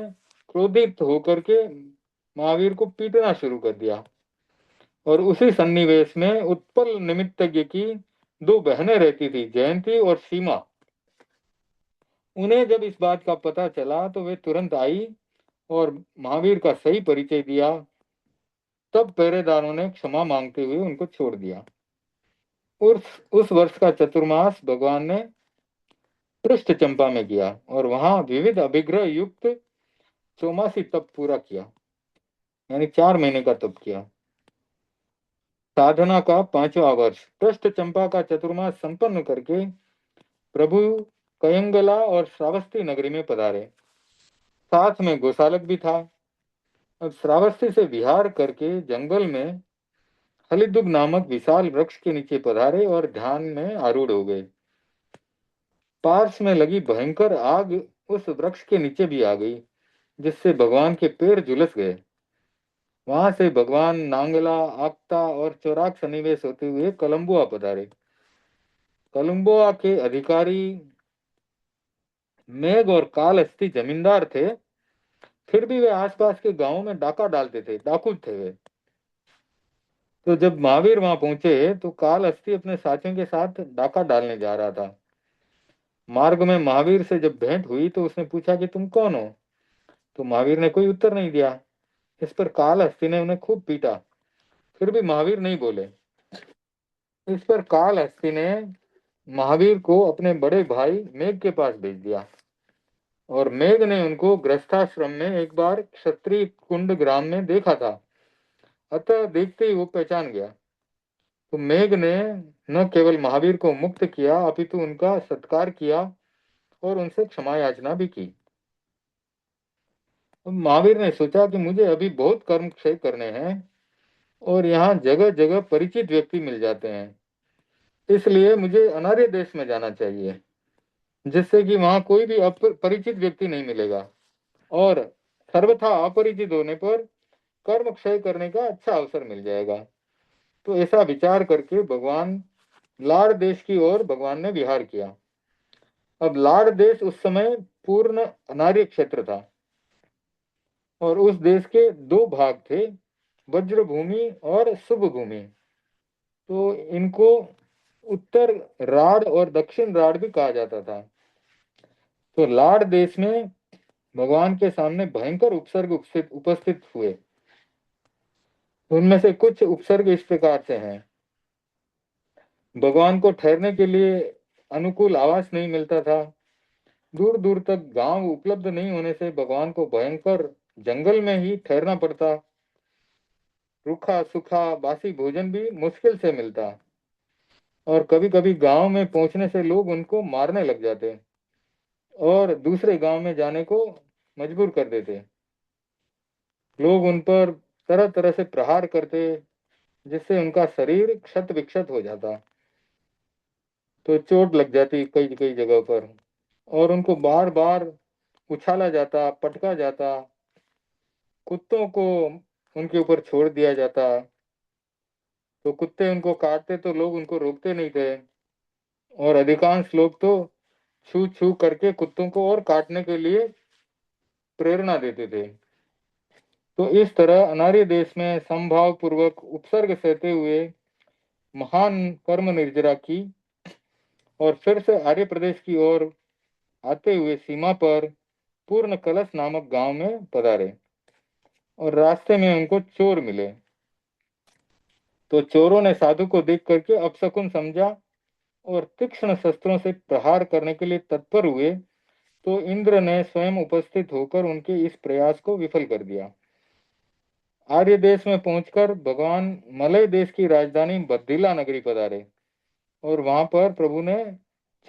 क्रोधित होकर के महावीर को पीटना शुरू कर दिया। और उसी सन्निवेश में उत्पल निमित्तज्ञ की 2 बहनें रहती थी, जयंती और सीमा। उन्हें जब इस बात का पता चला तो वे तुरंत आई और महावीर का सही परिचय दिया। तब पहरेदारों ने क्षमा मांगते हुए उनको छोड़ दिया। उस वर्ष का चतुर्मास भगवान ने पृष्ठ चंपा में किया और वहां विविध अभिग्रह युक्त चौमासी तप पूरा किया, यानी 4 महीने का तप किया। साधना का 5वां वर्ष पृष्ठ चंपा का चतुर्मास संपन्न करके प्रभु कयंगला और श्रावस्ती नगरी में पधारे। साथ में गोसालक भी था। अब श्रावस्ती से विहार करके जंगल में हलिदुग नामक विशाल वृक्ष के नीचे पधारे और ध्यान में आरूढ़ हो गए। पार्श में लगी भयंकर आग उस वृक्ष के नीचे भी आ गई, जिससे भगवान के पैर झुलस गए। वहां से भगवान नांगला, आक्ता और चौराक सन्निवेश होते हुए कोलंबुआ पधारे। कोलंबुआ के अधिकारी मेघ और कालहस्ती जमींदार थे, फिर भी वे आसपास के गांवों में डाका डालते थे, डाकू थे वे। तो जब महावीर वहां पहुंचे तो कालहस्ती अपने साथियों के साथ डाका डालने जा रहा था। मार्ग में महावीर से जब भेंट हुई तो उसने पूछा कि तुम कौन हो। तो महावीर ने कोई उत्तर नहीं दिया। इस पर कालहस्ती ने उन्हें खूब पीटा, फिर भी महावीर नहीं बोले। इस पर कालहस्ती ने महावीर को अपने बड़े भाई मेघ के पास भेज दिया और मेघ ने उनको गृहस्थाश्रम में एक बार क्षत्रिय कुंड ग्राम में देखा था, अतः देखते ही वो पहचान गया। तो मेघ ने न केवल महावीर को मुक्त किया अपितु उनका सत्कार किया और उनसे क्षमा याचना भी की। तो महावीर ने सोचा कि मुझे अभी बहुत कर्म क्षय करने हैं और यहाँ जगह जगह परिचित व्यक्ति मिल जाते हैं, इसलिए मुझे अनार्य देश में जाना चाहिए, जिससे कि वहां कोई भी अपरिचित व्यक्ति नहीं मिलेगा और सर्वथा अपरिचित होने पर कर्म क्षय करने का अच्छा अवसर मिल जाएगा। तो ऐसा विचार करके भगवान लाड़ देश की ओर भगवान ने विहार किया। अब लाड़ देश उस समय पूर्ण अनार्य क्षेत्र था और उस देश के 2 भाग थे, वज्र भूमि और शुभ भूमि। तो इनको उत्तर राड और दक्षिण राड भी कहा जाता था। तो लाड़ देश में भगवान के सामने भयंकर उपसर्ग उपस्थित हुए। उनमें से कुछ उपसर्ग इस प्रकार से हैं। भगवान को ठहरने के लिए अनुकूल आवास नहीं मिलता था। दूर दूर तक गांव उपलब्ध नहीं होने से भगवान को भयंकर जंगल में ही ठहरना पड़ता। रूखा सूखा बासी भोजन भी मुश्किल से मिलता और कभी कभी गांव में पहुंचने से लोग उनको मारने लग जाते और दूसरे गांव में जाने को मजबूर कर देते। लोग उन पर तरह तरह से प्रहार करते, जिससे उनका शरीर क्षत विक्षत हो जाता, तो चोट लग जाती कई कई जगह पर और उनको बार बार उछाला जाता, पटका जाता, कुत्तों को उनके ऊपर छोड़ दिया जाता। तो कुत्ते उनको काटते तो लोग उनको रोकते नहीं थे और अधिकांश लोग तो छू छू करके कुत्तों को और काटने के लिए प्रेरणा देते थे। तो इस तरह अनार्य देश में संभाव पूर्वक उपसर्ग सहते हुए महान कर्म निर्जरा की और फिर से आर्य प्रदेश की ओर आते हुए सीमा पर पूर्ण कलश नामक गांव में पधारे और रास्ते में उनको चोर मिले। तो चोरों ने साधु को देख करके अपशकुन समझा और तीक्ष्ण शस्त्रों से प्रहार करने के लिए तत्पर हुए। तो इंद्र ने स्वयं उपस्थित होकर उनके इस प्रयास को विफल कर दिया। आर्य देश में पहुंचकर भगवान मलय देश की राजधानी बद्दीला नगरी पधारे और वहां पर प्रभु ने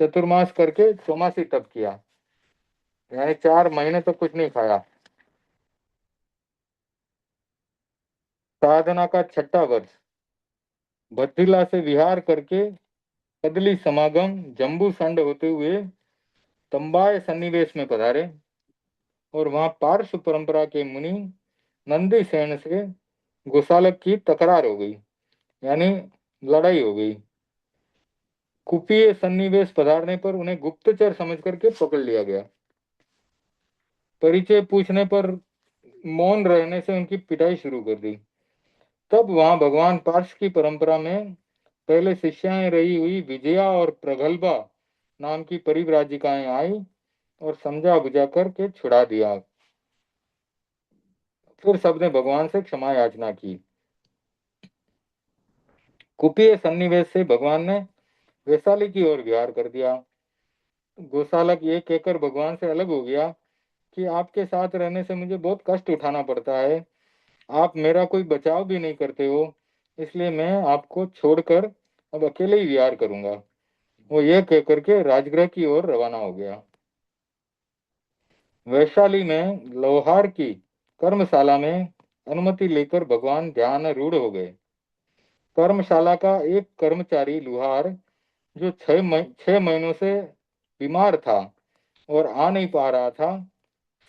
चतुर्मास करके चौमासी तप किया, यानी 4 महीने तो कुछ नहीं खाया। साधना का 6वां वर्ष बद्दीला से विहार करके कदली समागम जम्बू संड होते हुए तंबाय सन्निवेश में पधारे और वहां पार्श्व परंपरा के मुनि नंदी सेन से गोसालक की तकरार हो गई, यानी लड़ाई हो गई। कुपीय सन्निवेश पधारने पर उन्हें गुप्तचर समझ करके पकड़ लिया गया। परिचय पूछने पर मौन रहने से उनकी पिटाई शुरू कर दी। तब वहां भगवान पार्श की परंपरा में पहले शिष्याएं रही हुई विजया और प्रगल्भा नाम की परिव्राजिकाएं आई और समझा बुझा करके छुड़ा दिया। फिर सबने भगवान से क्षमा याचना की। कुपीय सन्निवेश से भगवान ने वैशाली की ओर विहार कर दिया। गोशालक ये कहकर भगवान से अलग हो गया कि आपके साथ रहने से मुझे बहुत कष्ट उठाना पड़ता है, आप मेरा कोई बचाव भी नहीं करते हो, इसलिए मैं आपको छोड़कर अब अकेले ही विहार करूंगा। वो ये कहकर के राजगृह की ओर रवाना हो गया। वैशाली में लोहार की कर्मशाला में अनुमति लेकर भगवान ध्यान रूढ़ हो गए। कर्मशाला का एक कर्मचारी लुहार जो 6 महीनों से बीमार था और आ नहीं पा रहा था,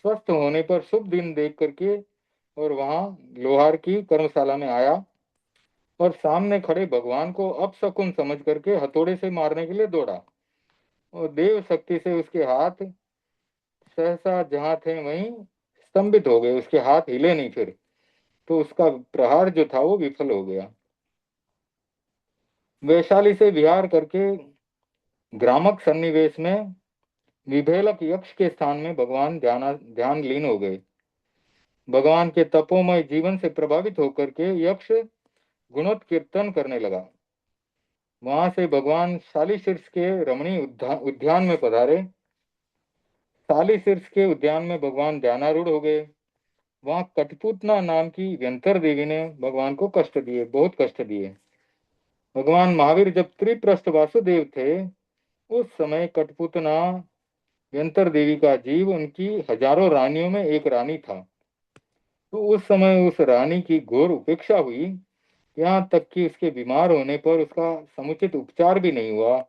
स्वस्थ होने पर शुभ दिन देख करके और वहां लोहार की कर्मशाला में आया और सामने खड़े भगवान को अपशकुन समझ करके हथौड़े से मारने के लिए दौड़ा और देव शक्ति से उसके हाथ सहसा जहां थे वहीं स्तंभित हो गए, उसके हाथ हिले नहीं फिर, तो उसका प्रहार जो था वो विफल हो गया। वैशाली से विहार करके ग्रामक सन्निवेश में विभेलक यक्ष के स्थान में भगवान ध्यान लीन हो गए। भगवान के तपोमय जीवन से प्रभावित होकर के यक्ष गुणोत्कीर्तन करने लगा। वहां से भगवान शालीशीर्ष के रमणीय उद्यान में पधारे। शालीशीर्ष के उद्यान में भगवान ध्यानारूढ़ हो गए। वहां कठपुतना नाम की व्यंतर देवी ने भगवान को कष्ट दिए, बहुत कष्ट दिए। भगवान महावीर जब त्रिप्रस्थ वासुदेव थे, उस समय कठपुतना व्यंतर देवी का जीव उनकी हजारों रानियों में एक रानी था। तो उस समय उस रानी की घोर उपेक्षा हुई, यहाँ तक कि उसके बीमार होने पर उसका समुचित उपचार भी नहीं हुआ।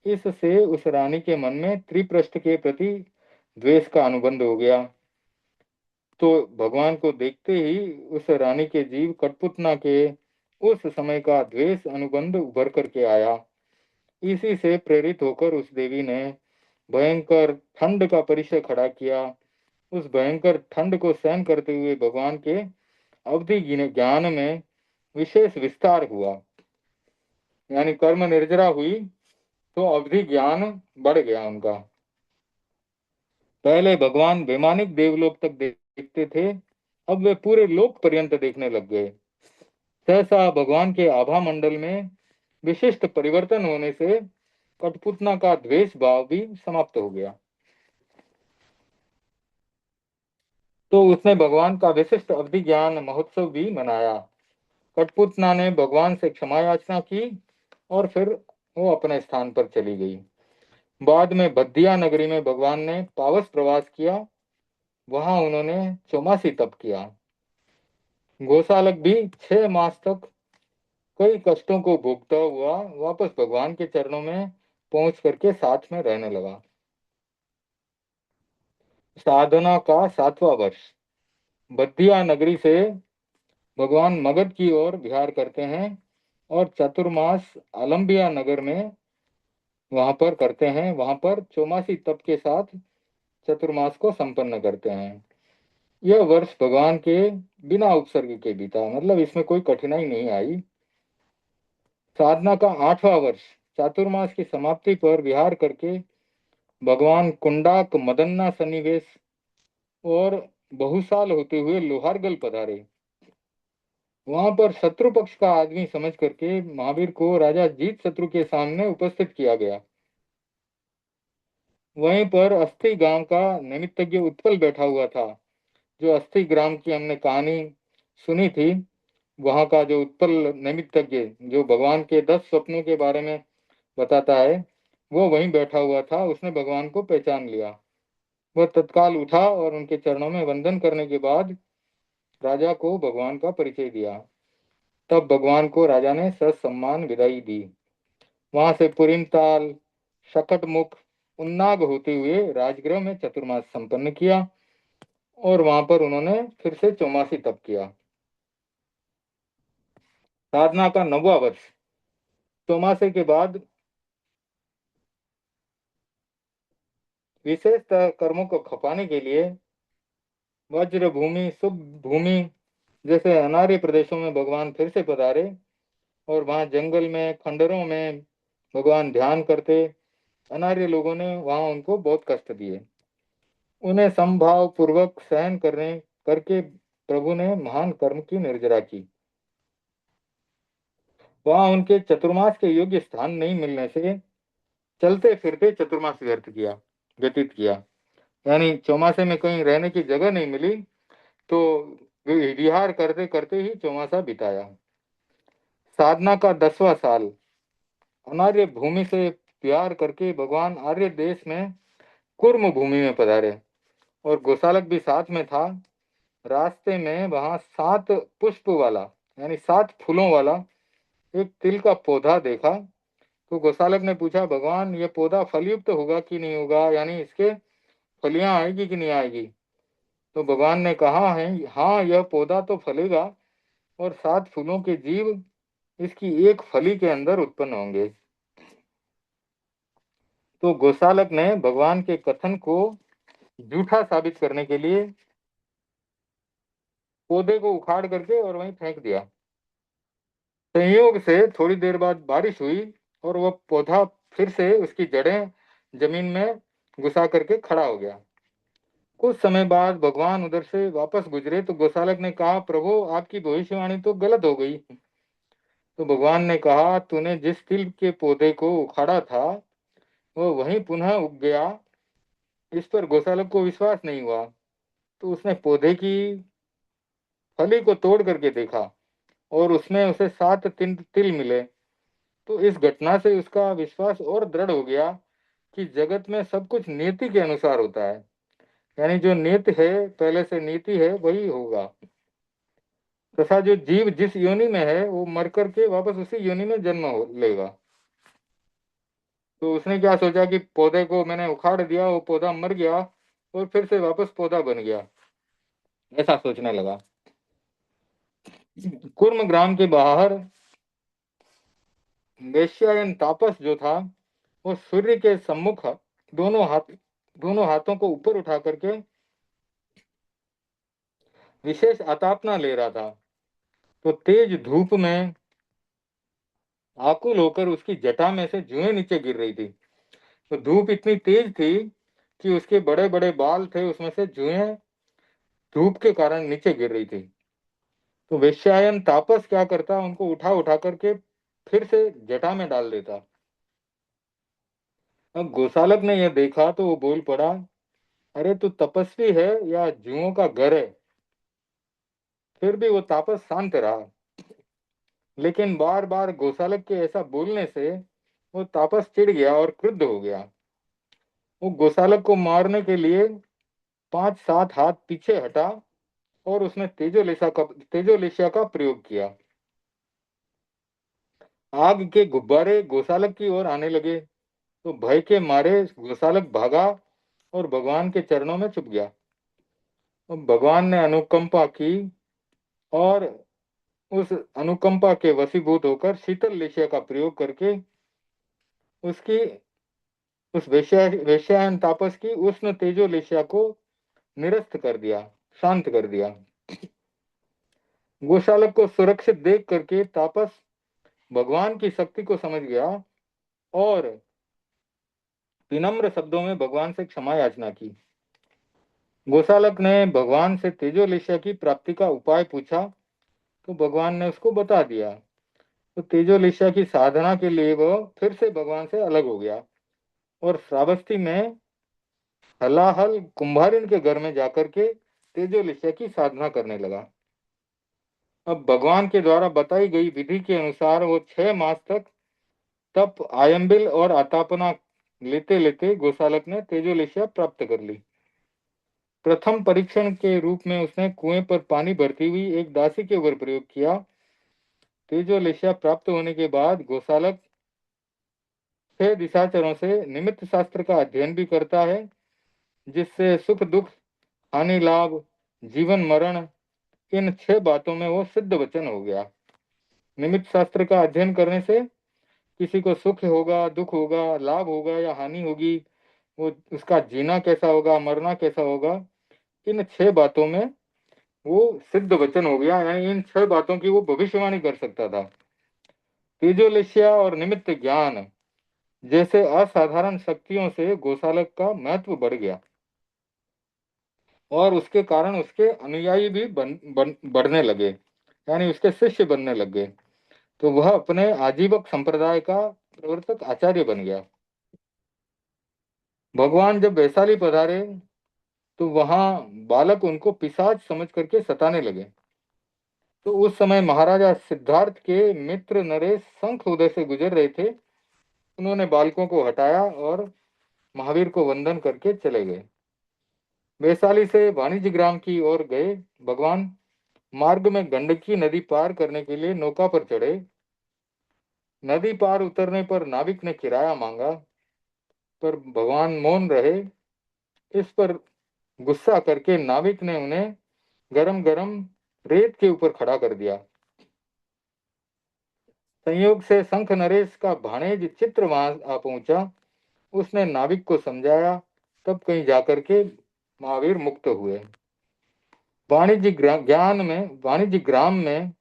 इससे उस रानी के मन में त्रिप्रष्ट के प्रति द्वेष का अनुबंध हो गया। तो भगवान को देखते ही उस रानी के जीव कठपुतना के उस समय का द्वेष अनुबंध उभर करके आया। इसी से प्रेरित होकर उस देवी ने भयंकर ठंड का परिचय खड़ा किया। उस भयंकर ठंड को सहन करते हुए भगवान के अवधि ज्ञान में विशेष विस्तार हुआ, यानी कर्म निर्जरा हुई तो अवधि ज्ञान बढ़ गया उनका। पहले भगवान वैमानिक देवलोक तक देखते थे, अब वे पूरे लोक पर्यंत देखने लग गए। सहसा भगवान के आभा मंडल में विशिष्ट परिवर्तन होने से कठपुतना का द्वेष भाव भी समाप्त हो गया। तो उसने भगवान का विशिष्ट अवधि ज्ञान महोत्सव भी मनाया। कठपुतना ने भगवान से क्षमा याचना की और फिर वो अपने स्थान पर चली गई। बाद में बद्दिया नगरी में भगवान ने पावस प्रवास किया। वहां उन्होंने 84 तप किया। गोसालक भी 6 मास तक कई कष्टों को भोगता हुआ वापस भगवान के चरणों में पहुंच करके साथ में रहने लगा। साधना का 7वां वर्ष। बद्दिया नगरी से भगवान मगध की ओर विहार करते हैं और चतुर्मास आलम्बिया नगर में वहां पर करते हैं। वहां पर 84 तप के साथ चतुर्मास को संपन्न करते हैं। यह वर्ष भगवान के बिना उपसर्ग के बीता, मतलब इसमें कोई कठिनाई नहीं आई। साधना का 8वां वर्ष। चातुर्मास की समाप्ति पर विहार करके भगवान कुंडाक मदन्ना सन्निवेश और बहुसाल होते हुए लोहारगल पधारे। वहां पर शत्रु पक्ष का आदमी समझ करके महावीर को राजा जीत शत्रु के सामने उपस्थित किया गया। वहीं पर अस्थि गांव का नैमित्तज्ञ उत्पल बैठा हुआ था। जो अस्थि ग्राम की हमने कहानी सुनी थी, वहां का जो उत्पल नैमित्तज्ञ जो भगवान के 10 स्वप्नों के बारे में बताता है, वो वहीं बैठा हुआ था। उसने भगवान को पहचान लिया। वह तत्काल उठा और उनके चरणों में वंदन करने के बाद राजा को भगवान का परिचय दिया। तब भगवान को राजा ने ससम्मान विदाई दी। वहां से पुरिमताल, शकटमुख, उन्नाग होते हुए राजगृह में चतुर्मास संपन्न किया और वहां पर उन्होंने फिर से 84 तप किया। साधना का 9वां वर्ष। चौमासे के बाद विशेष कर्मों को खपाने के लिए वज्र भूमि, शुभ भूमि जैसे अनार्य प्रदेशों में भगवान फिर से पधारे और वहां जंगल में खंडरों में भगवान ध्यान करते अनार्य लोगों ने वहां उनको बहुत कष्ट दिए। उन्हें समभाव पूर्वक सहन करने करके प्रभु ने महान कर्म की निर्जरा की। वहां उनके चतुर्मास के योग्य स्थान नहीं मिलने से चलते फिरते चतुर्मास व्यतीत किया। यानी चौमासे में कहीं रहने की जगह नहीं मिली तो विहार करते करते ही चौमासा बिताया। साधना का 10वां साल अनार्य भूमि से प्यार करके भगवान आर्य देश में कुर्म भूमि में पधारे और गोसालक भी साथ में था। रास्ते में वहां 7 पुष्प वाला यानी 7 फूलों वाला एक तिल का पौधा देखा। तो गोसालक ने पूछा, भगवान ये पौधा फलयुक्त होगा कि नहीं होगा, यानी इसके फलियां आएगी कि नहीं आएगी। तो भगवान ने कहा है, हाँ यह पौधा तो फलेगा और 7 फूलों के जीव इसकी एक फली के अंदर उत्पन्न होंगे। तो गोसालक ने भगवान के कथन को झूठा साबित करने के लिए पौधे को उखाड़ करके और वहीं फेंक दिया। संयोग से थोड़ी देर बाद बारिश हुई और वह पौधा फिर से उसकी जड़ें जमीन में घुसा करके खड़ा हो गया। कुछ समय बाद भगवान उधर से वापस गुजरे तो गोसालक ने कहा, प्रभु आपकी भविष्यवाणी तो गलत हो गई। तो भगवान ने कहा, तूने जिस तिल के पौधे को उखाड़ा था वह वहीं पुनः उग गया। इस पर गोसालक को विश्वास नहीं हुआ तो उसने पौधे की फली को तोड़ करके देखा और उसमें उसे 7 तिल मिले। तो इस घटना से उसका विश्वास और दृढ़ हो गया कि जगत में सब कुछ नीति के अनुसार होता है। यानी जो नीति है, पहले से नीति है, वही होगा। तथा जो जीव जिस योनि में है वो मर करके वापस उसी योनि में जन्म लेगा। तो उसने क्या सोचा कि पौधे को मैंने उखाड़ दिया, वो पौधा मर गया और फिर से वापस पौधा बन गया, ऐसा सोचने लगा। कुर्म ग्राम के बाहर वैश्यायन तापस जो था वो सूर्य के सम्मुख दोनों हाथों को ऊपर उठा करके विशेष आतापना ले रहा था। तो तेज धूप में आकुल होकर उसकी जटा में से जुएं नीचे गिर रही थी। तो धूप इतनी तेज थी कि उसके बड़े बड़े बाल थे, उसमें से जुएं धूप के कारण नीचे गिर रही थी। तो वैश्यायन तापस क्या करता, उनको उठा उठा करके फिर से जटा में डाल देता। अब गोसालक ने यह देखा तो वो बोल पड़ा, अरे तू तपस्वी है या जुओं का घर है। फिर भी वो तापस शांत रहा। लेकिन बार बार गोसालक के ऐसा बोलने से वो तापस चिढ़ गया और क्रुद्ध हो गया। वो गोसालक को मारने के लिए 5-7 हाथ पीछे हटा और उसने तेजोलिशा का प्रयोग किया। आग के गुब्बारे गोसालक की ओर आने लगे तो भय के मारे गोसालक भागा और भगवान के चरणों में छुप गया। तो भगवान ने अनुकंपा की और उस अनुकंपा के वशीभूत होकर शीतल लेशिया का प्रयोग करके उसकी उस वेश्यायन तापस की उष्ण तेजो लेशिया को निरस्त कर दिया, शांत कर दिया। गोशालक को सुरक्षित देख करके तापस भगवान की शक्ति को समझ गया और विनम्र शब्दों में भगवान से क्षमा याचना की। गोशालक ने भगवान से तेजोलेशिया की प्राप्ति का उपाय पूछा तो भगवान ने उसको बता दिया। तो तेजोलेशिया की साधना के लिए वह फिर से भगवान से अलग हो गया और श्रावस्ती में हलाहल कुंभारिन के घर में जाकर के तेजोलेशिया की साधना करने लगा। अब भगवान के द्वारा बताई गई विधि के अनुसार वो 6 मास तक तप आयम्बिल और आतापना लेते लेते गोसालक ने तेजोलेशिया प्राप्त कर ली। प्रथम परीक्षण के रूप में उसने कुएं पर पानी भरती हुई एक दासी के ऊपर प्रयोग किया। तेजोलेशिया प्राप्त होने के बाद गोसालक 6 दिशाचरों से निमित्त शास्त्र का अध्ययन भी करता है, जिससे सुख दुख हानि लाभ जीवन मरण इन 6 बातों में वो सिद्ध वचन हो गया। निमित्त शास्त्र का अध्ययन करने से किसी को सुख होगा, दुख होगा, लाभ होगा या हानि होगी, वो उसका जीना कैसा होगा, मरना कैसा होगा, इन 6 बातों में वो सिद्ध वचन हो गया। यानी इन 6 बातों की वो भविष्यवाणी कर सकता था। तेजोलेशिया और निमित्त ज्ञान जैसे असाधारण शक्तियों से गोसालक का महत्व बढ़ गया और उसके कारण उसके अनुयायी भी बढ़ने लगे, यानी उसके शिष्य बनने लग गए। तो वह अपने आजीवक संप्रदाय का प्रवर्तक आचार्य बन गया। भगवान जब वैशाली पधारे तो वहां बालक उनको पिशाच समझ करके सताने लगे। तो उस समय महाराजा सिद्धार्थ के मित्र नरेश शंख उदय से गुजर रहे थे। उन्होंने बालकों को हटाया और महावीर को वंदन करके चले गए। वैशाली से वाणिज्य ग्राम की ओर गए। भगवान मार्ग में गंडकी नदी पार करने के लिए नौका पर चढ़े। नदी पार उतरने पर नाविक ने किराया मांगा, पर भगवान मौन रहे। इस पर गुस्सा करके नाविक ने उन्हें गरम गरम रेत के ऊपर खड़ा कर दिया। संयोग से शंख नरेश का भाणेज चित्र वहां आ पहुंचा। उसने नाविक को समझाया, तब कहीं जाकर के महावीर मुक्त हुए। वाणिज्य ग्राम में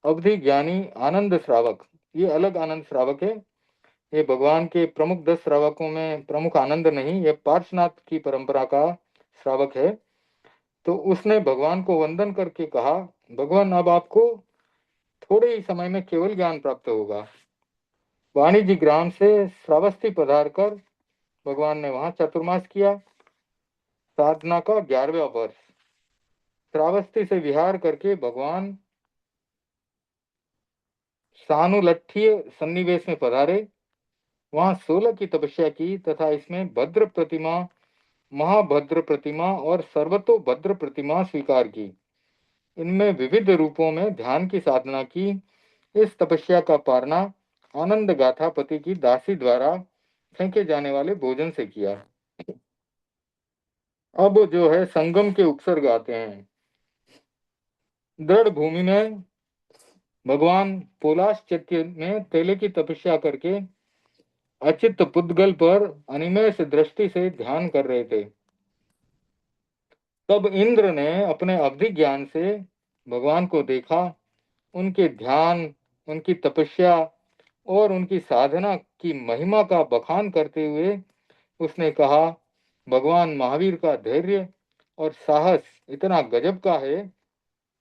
अवधि ज्ञानी आनंद श्रावक, ये अलग आनंद श्रावक है। ये भगवान के प्रमुख 10 श्रावकों में प्रमुख आनंद नहीं, ये पार्श्वनाथ की परंपरा का श्रावक है। तो उसने भगवान को वंदन करके कहा, भगवान अब आपको थोड़े ही समय में केवल ज्ञान प्राप्त होगा। वाणिज्य ग्राम से श्रावस्ती पधार कर भगवान ने वहां चतुर्मास किया। साधना का 11वां वर्ष। श्रावस्ती से विहार करके भगवान सानुलट्ठीय सन्निवेश में पधारे। वहां 16 की तपस्या की तथा इसमें भद्र प्रतिमा, महाभद्र प्रतिमा और सर्वतोभद्र प्रतिमा स्वीकार की। इनमें विविध रूपों में ध्यान की साधना की। इस तपस्या का पारना आनंद गाथा पति की दासी द्वारा फेंके जाने वाले भोजन से किया। अब जो है संगम के उपसर्ग आते हैं। दृढ़ भूमि में भगवान पोलाश्चक्य में तेले की तपस्या करके अचित पुद्गल पर अनिमेष दृष्टि से ध्यान कर रहे थे। तब इंद्र ने अपने अवधि ज्ञान से भगवान को देखा। उनके ध्यान, उनकी तपस्या और उनकी साधना की महिमा का बखान करते हुए उसने कहा, भगवान महावीर का धैर्य और साहस इतना गजब का है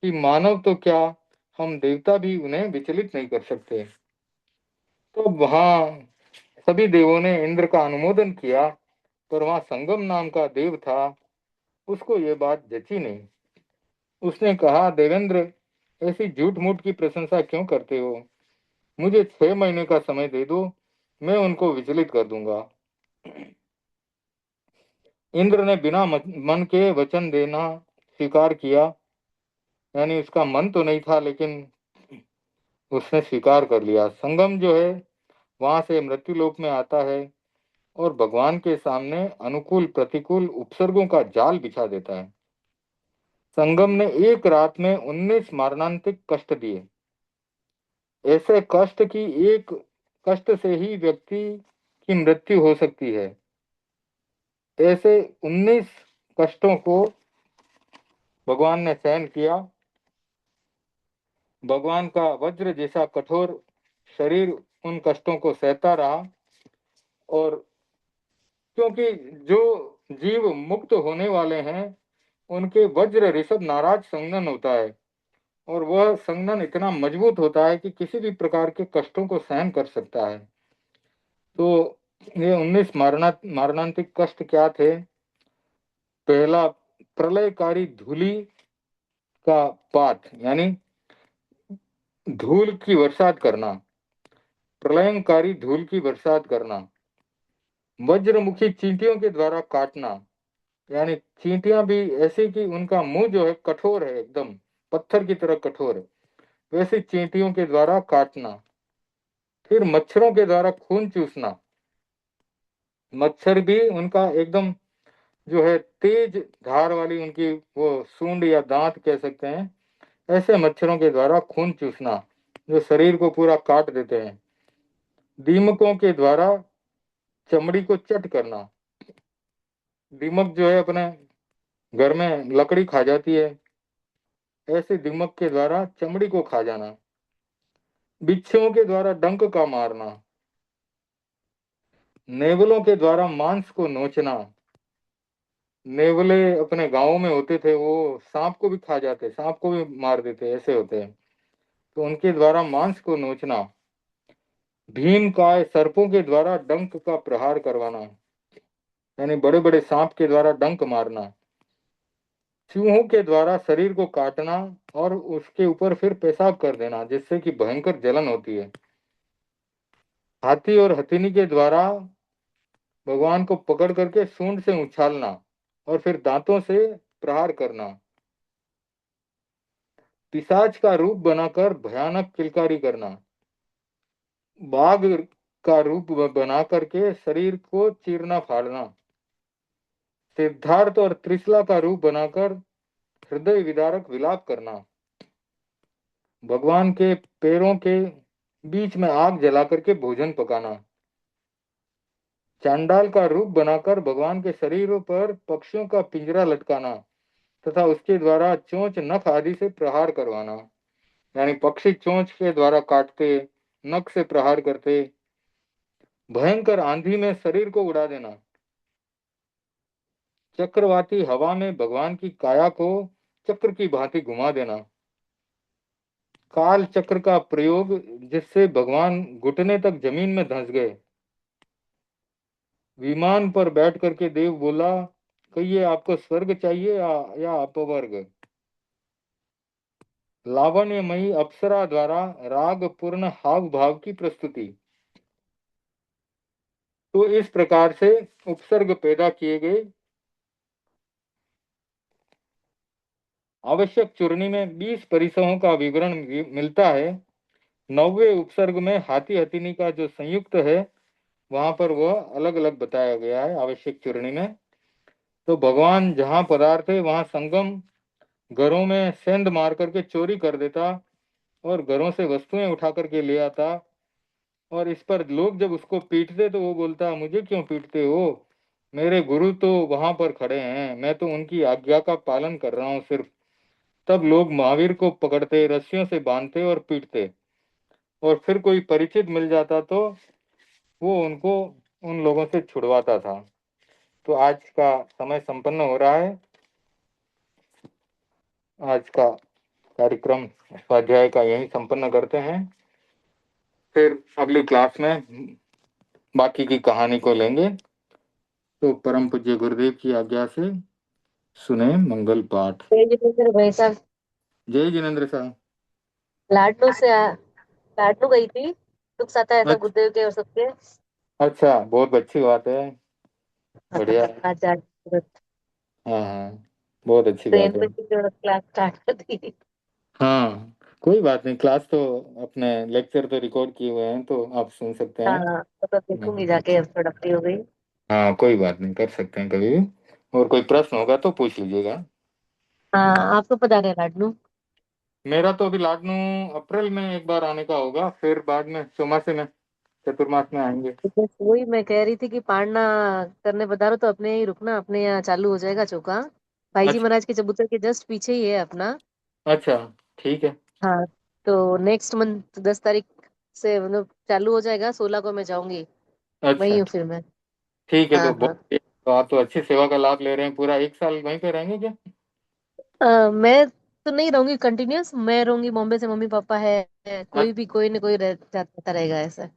कि मानव तो क्या, हम देवता भी उन्हें विचलित नहीं कर सकते। तो वहां सभी देवों ने इंद्र का अनुमोदन किया, पर वहां संगम नाम का देव था, उसको ये बात जची नहीं। उसने कहा, देवेंद्र, ऐसी झूठ मूठ की प्रशंसा क्यों करते हो? मुझे 6 महीने का समय दे दो, मैं उनको विचलित कर दूंगा। इंद्र ने बिना मन के वचन देना स्वीकार किया, यानी उसका मन तो नहीं था लेकिन उसने स्वीकार कर लिया। संगम जो है वहां से मृत्यु लोक में आता है और भगवान के सामने अनुकूल प्रतिकूल उपसर्गों का जाल बिछा देता है। संगम ने एक रात में 19 मारणांतिक कष्ट दिए। ऐसे कष्ट की एक कष्ट से ही व्यक्ति की मृत्यु हो सकती है। ऐसे 19 कष्टों को भगवान ने सहन किया। भगवान का वज्र जैसा कठोर शरीर उन कष्टों को सहता रहा। और क्योंकि जो जीव मुक्त होने वाले हैं उनके वज्र ऋषभ नाराज संगन होता है, और वह संगन इतना मजबूत होता है कि किसी भी प्रकार के कष्टों को सहन कर सकता है। तो ये 19 मारणांतिक कष्ट क्या थे? पहला, प्रलयकारी धूलि का पात, यानी धूल की बरसात करना, प्रलयंकारी धूल की बरसात करना। वज्रमुखी चींटियों के द्वारा काटना, यानी चींटियां भी ऐसी कि उनका मुंह जो है कठोर है, एकदम पत्थर की तरह कठोर है, वैसी चींटियों के द्वारा काटना। फिर मच्छरों के द्वारा खून चूसना। मच्छर भी उनका एकदम जो है तेज धार वाली उनकी वो सूंड या दांत कह सकते हैं, ऐसे मच्छरों के द्वारा खून चूसना जो शरीर को पूरा काट देते हैं। दीमकों के द्वारा चमड़ी को चट करना। दीमक जो है अपने घर में लकड़ी खा जाती है, ऐसे दीमक के द्वारा चमड़ी को खा जाना। बिच्छुओं के द्वारा डंक का मारना। नेवलों के द्वारा मांस को नोचना। नेवले अपने गांवों में होते थे, वो सांप को भी खा जाते, सांप को भी मार देते, ऐसे होते हैं। तो उनके द्वारा मांस को नोचना। भीम काय सर्पों के द्वारा डंक का प्रहार करवाना, यानी बड़े बड़े सांप के द्वारा डंक मारना। चूहों के द्वारा शरीर को काटना और उसके ऊपर फिर पेशाब कर देना, जिससे कि भयंकर जलन होती है। हाथी और हथिनी के द्वारा भगवान को पकड़ करके सूंड से उछालना और फिर दांतों से प्रहार करना। पिशाच का रूप बनाकर भयानक किलकारी करना। बाघ का रूप बना करके शरीर को चीरना फाड़ना। सिद्धार्थ और त्रिशला का रूप बनाकर हृदय विदारक विलाप करना। भगवान के पैरों के बीच में आग जला करके भोजन पकाना। चांडाल का रूप बनाकर भगवान के शरीर पर पक्षियों का पिंजरा लटकाना तथा उसके द्वारा चोंच नख आदि से प्रहार करवाना, यानी पक्षी चोंच के द्वारा काटते, नख से प्रहार करते। भयंकर आंधी में शरीर को उड़ा देना। चक्रवाती हवा में भगवान की काया को चक्र की भांति घुमा देना। काल चक्र का प्रयोग जिससे भगवान घुटने तक जमीन में धंस गए। विमान पर बैठ करके देव बोला, कहिए आपको स्वर्ग चाहिए या अपवर्ग। लावण्यमयी अप्सरा द्वारा राग पूर्ण हाव भाव की प्रस्तुति। तो इस प्रकार से उपसर्ग पैदा किए गए। आवश्यक चूर्णी में 20 परिसरों का विवरण मिलता है। 9वें उपसर्ग में हाथी हथिनी का जो संयुक्त है वहां पर वह अलग अलग बताया गया है आवश्यक चूर्णी में। तो भगवान जहां पधारते थे वहां संगम घरों में सेंध मार करके चोरी कर देता और घरों से वस्तुएं उठा करके ले आता। और इस पर लोग जब उसको पीटते तो वो बोलता, मुझे क्यों पीटते हो, मेरे गुरु तो वहां पर खड़े हैं, मैं तो उनकी आज्ञा का पालन कर रहा हूँ सिर्फ। तब लोग महावीर को पकड़ते, रस्सियों से बांधते और पीटते। और फिर कोई परिचित मिल जाता तो वो उनको उन लोगों से छुड़वाता था। तो आज का समय संपन्न हो रहा है। आज का कार्यक्रम स्वाध्याय का यही संपन्न करते हैं। फिर अगली क्लास में बाकी की कहानी को लेंगे। तो परम पूज्य गुरुदेव की आज्ञा से सुने मंगल पाठ। जय जितेंद्र भाई साहब। जय जिनेन्द्र साहब। लाडनू से लाडनू गई थी, दुख आता है सब गुरुदेव के और सबके। अच्छा, बहुत अच्छी बात है, बढ़िया है। आज जा हाँ हाँ, बहुत अच्छी बात ट्रेन है। में थी तो क्लास स्टार्ट कर दी। हाँ, कोई बात नहीं, क्लास तो अपने लेक्चर तो रिकॉर्ड किए हुए हैं तो आप सुन सकते हैं। हाँ तो देखूंगी हम्म, जाके, अब थोड़ा फ्री हो गई। हाँ कोई बात नहीं, कर सकते हैं कभी भी। और कोई प्रश्न होगा तो पूछ लीजिएगा। हाँ, आपको पता है लाडनू। मेरा तो अभी लाडनू अप्रैल में एक बार आने का होगा, फिर बाद में चौमासे में, चतुर्मास में आएंगे। बस वही मैं कह रही थी कि पारना करने पधारो तो अपने ही रुकना, अपने यहाँ चालू हो जाएगा चौका। भाई जी अच्छा। महाराज के चबूतरे के जस्ट पीछे ही है अपना। अच्छा, ठीक है। हाँ, तो नेक्स्ट मंथ 10 तारीख से मतलब चालू हो जाएगा, 16 को मैं जाऊंगी। वही अच्छा, हूँ फिर मैं। ठीक है, हाँ तो हाँ। बहुत, तो आप तो अच्छी सेवा का लाभ ले रहे हैं, पूरा एक साल वहीं पे रहेंगे क्या? मैं तो नहीं रहूंगी कंटिन्यूअस, मैं रहूंगी बॉम्बे से, मम्मी पापा है, कोई भी कोई न कोई जाता रहेगा ऐसा।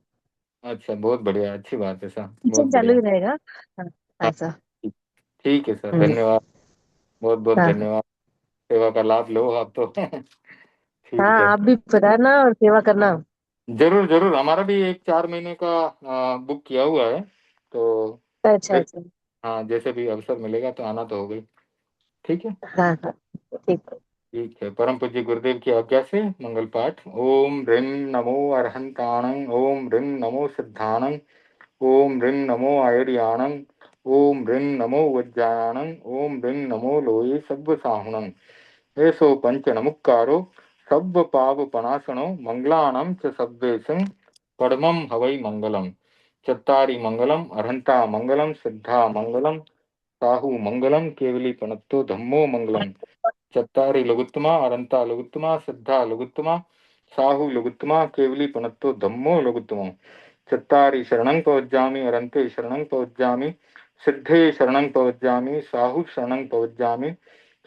अच्छा, बहुत बढ़िया, अच्छी बात है सर, बहुत किचन चालू बढ़िया। ही रहेगा। हाँ, हाँ, ऐसा। ठीक ठीक है सर, हम्म। धन्यवाद, बहुत बहुत हाँ हाँ। धन्यवाद। सेवा का लाभ लो आप तो। हाँ, ठीक है। आप भी पधारना और सेवा करना। जरूर जरूर, हमारा भी एक 4 महीने का बुक किया हुआ है, तो अच्छा देख, अच्छा। हाँ जैसे भी अवसर मिलेगा तो आना तो होगा ही। ठीक है। हाँ हाँ, ठीक है। ठीक है, परम पूज्य गुरुदेव की आज्ञा से मंगल पाठ। ओम ह्रीं नमो अरहंताणं, ओम ह्रीं नमो सिद्धाणं, ओम ह्रीं नमो आयर्याणं, ओम ह्रीं नमो वज्रायाणं, ओम ह्रीं नमो लोये सब्ब साहुणं। एसो पंच नमुक्कारो सब्ब पाप पनाशनो मंगलानां च सब्बेशं परमं हवै मंगलम्। चत्तारि मंगलम् अरहंता मंगलम् सिद्धा मंगलम् साहु मंगलम् केवली पनत्तो धम्मो मंगलम्। चत्तारि लघुत्तमा अरंता लघुत्तमा सिद्धा लघुत्तमा साहु लघुत्तमा केवली पनत्तो धम्मो लघुत्तमा। चत्तारि शरणं प्रवज्जामि, अरन्ते शरणं प्रवज्जामि, सिद्धे शरणं प्रवज्जामि, साहु शरणं प्रवज्जामि,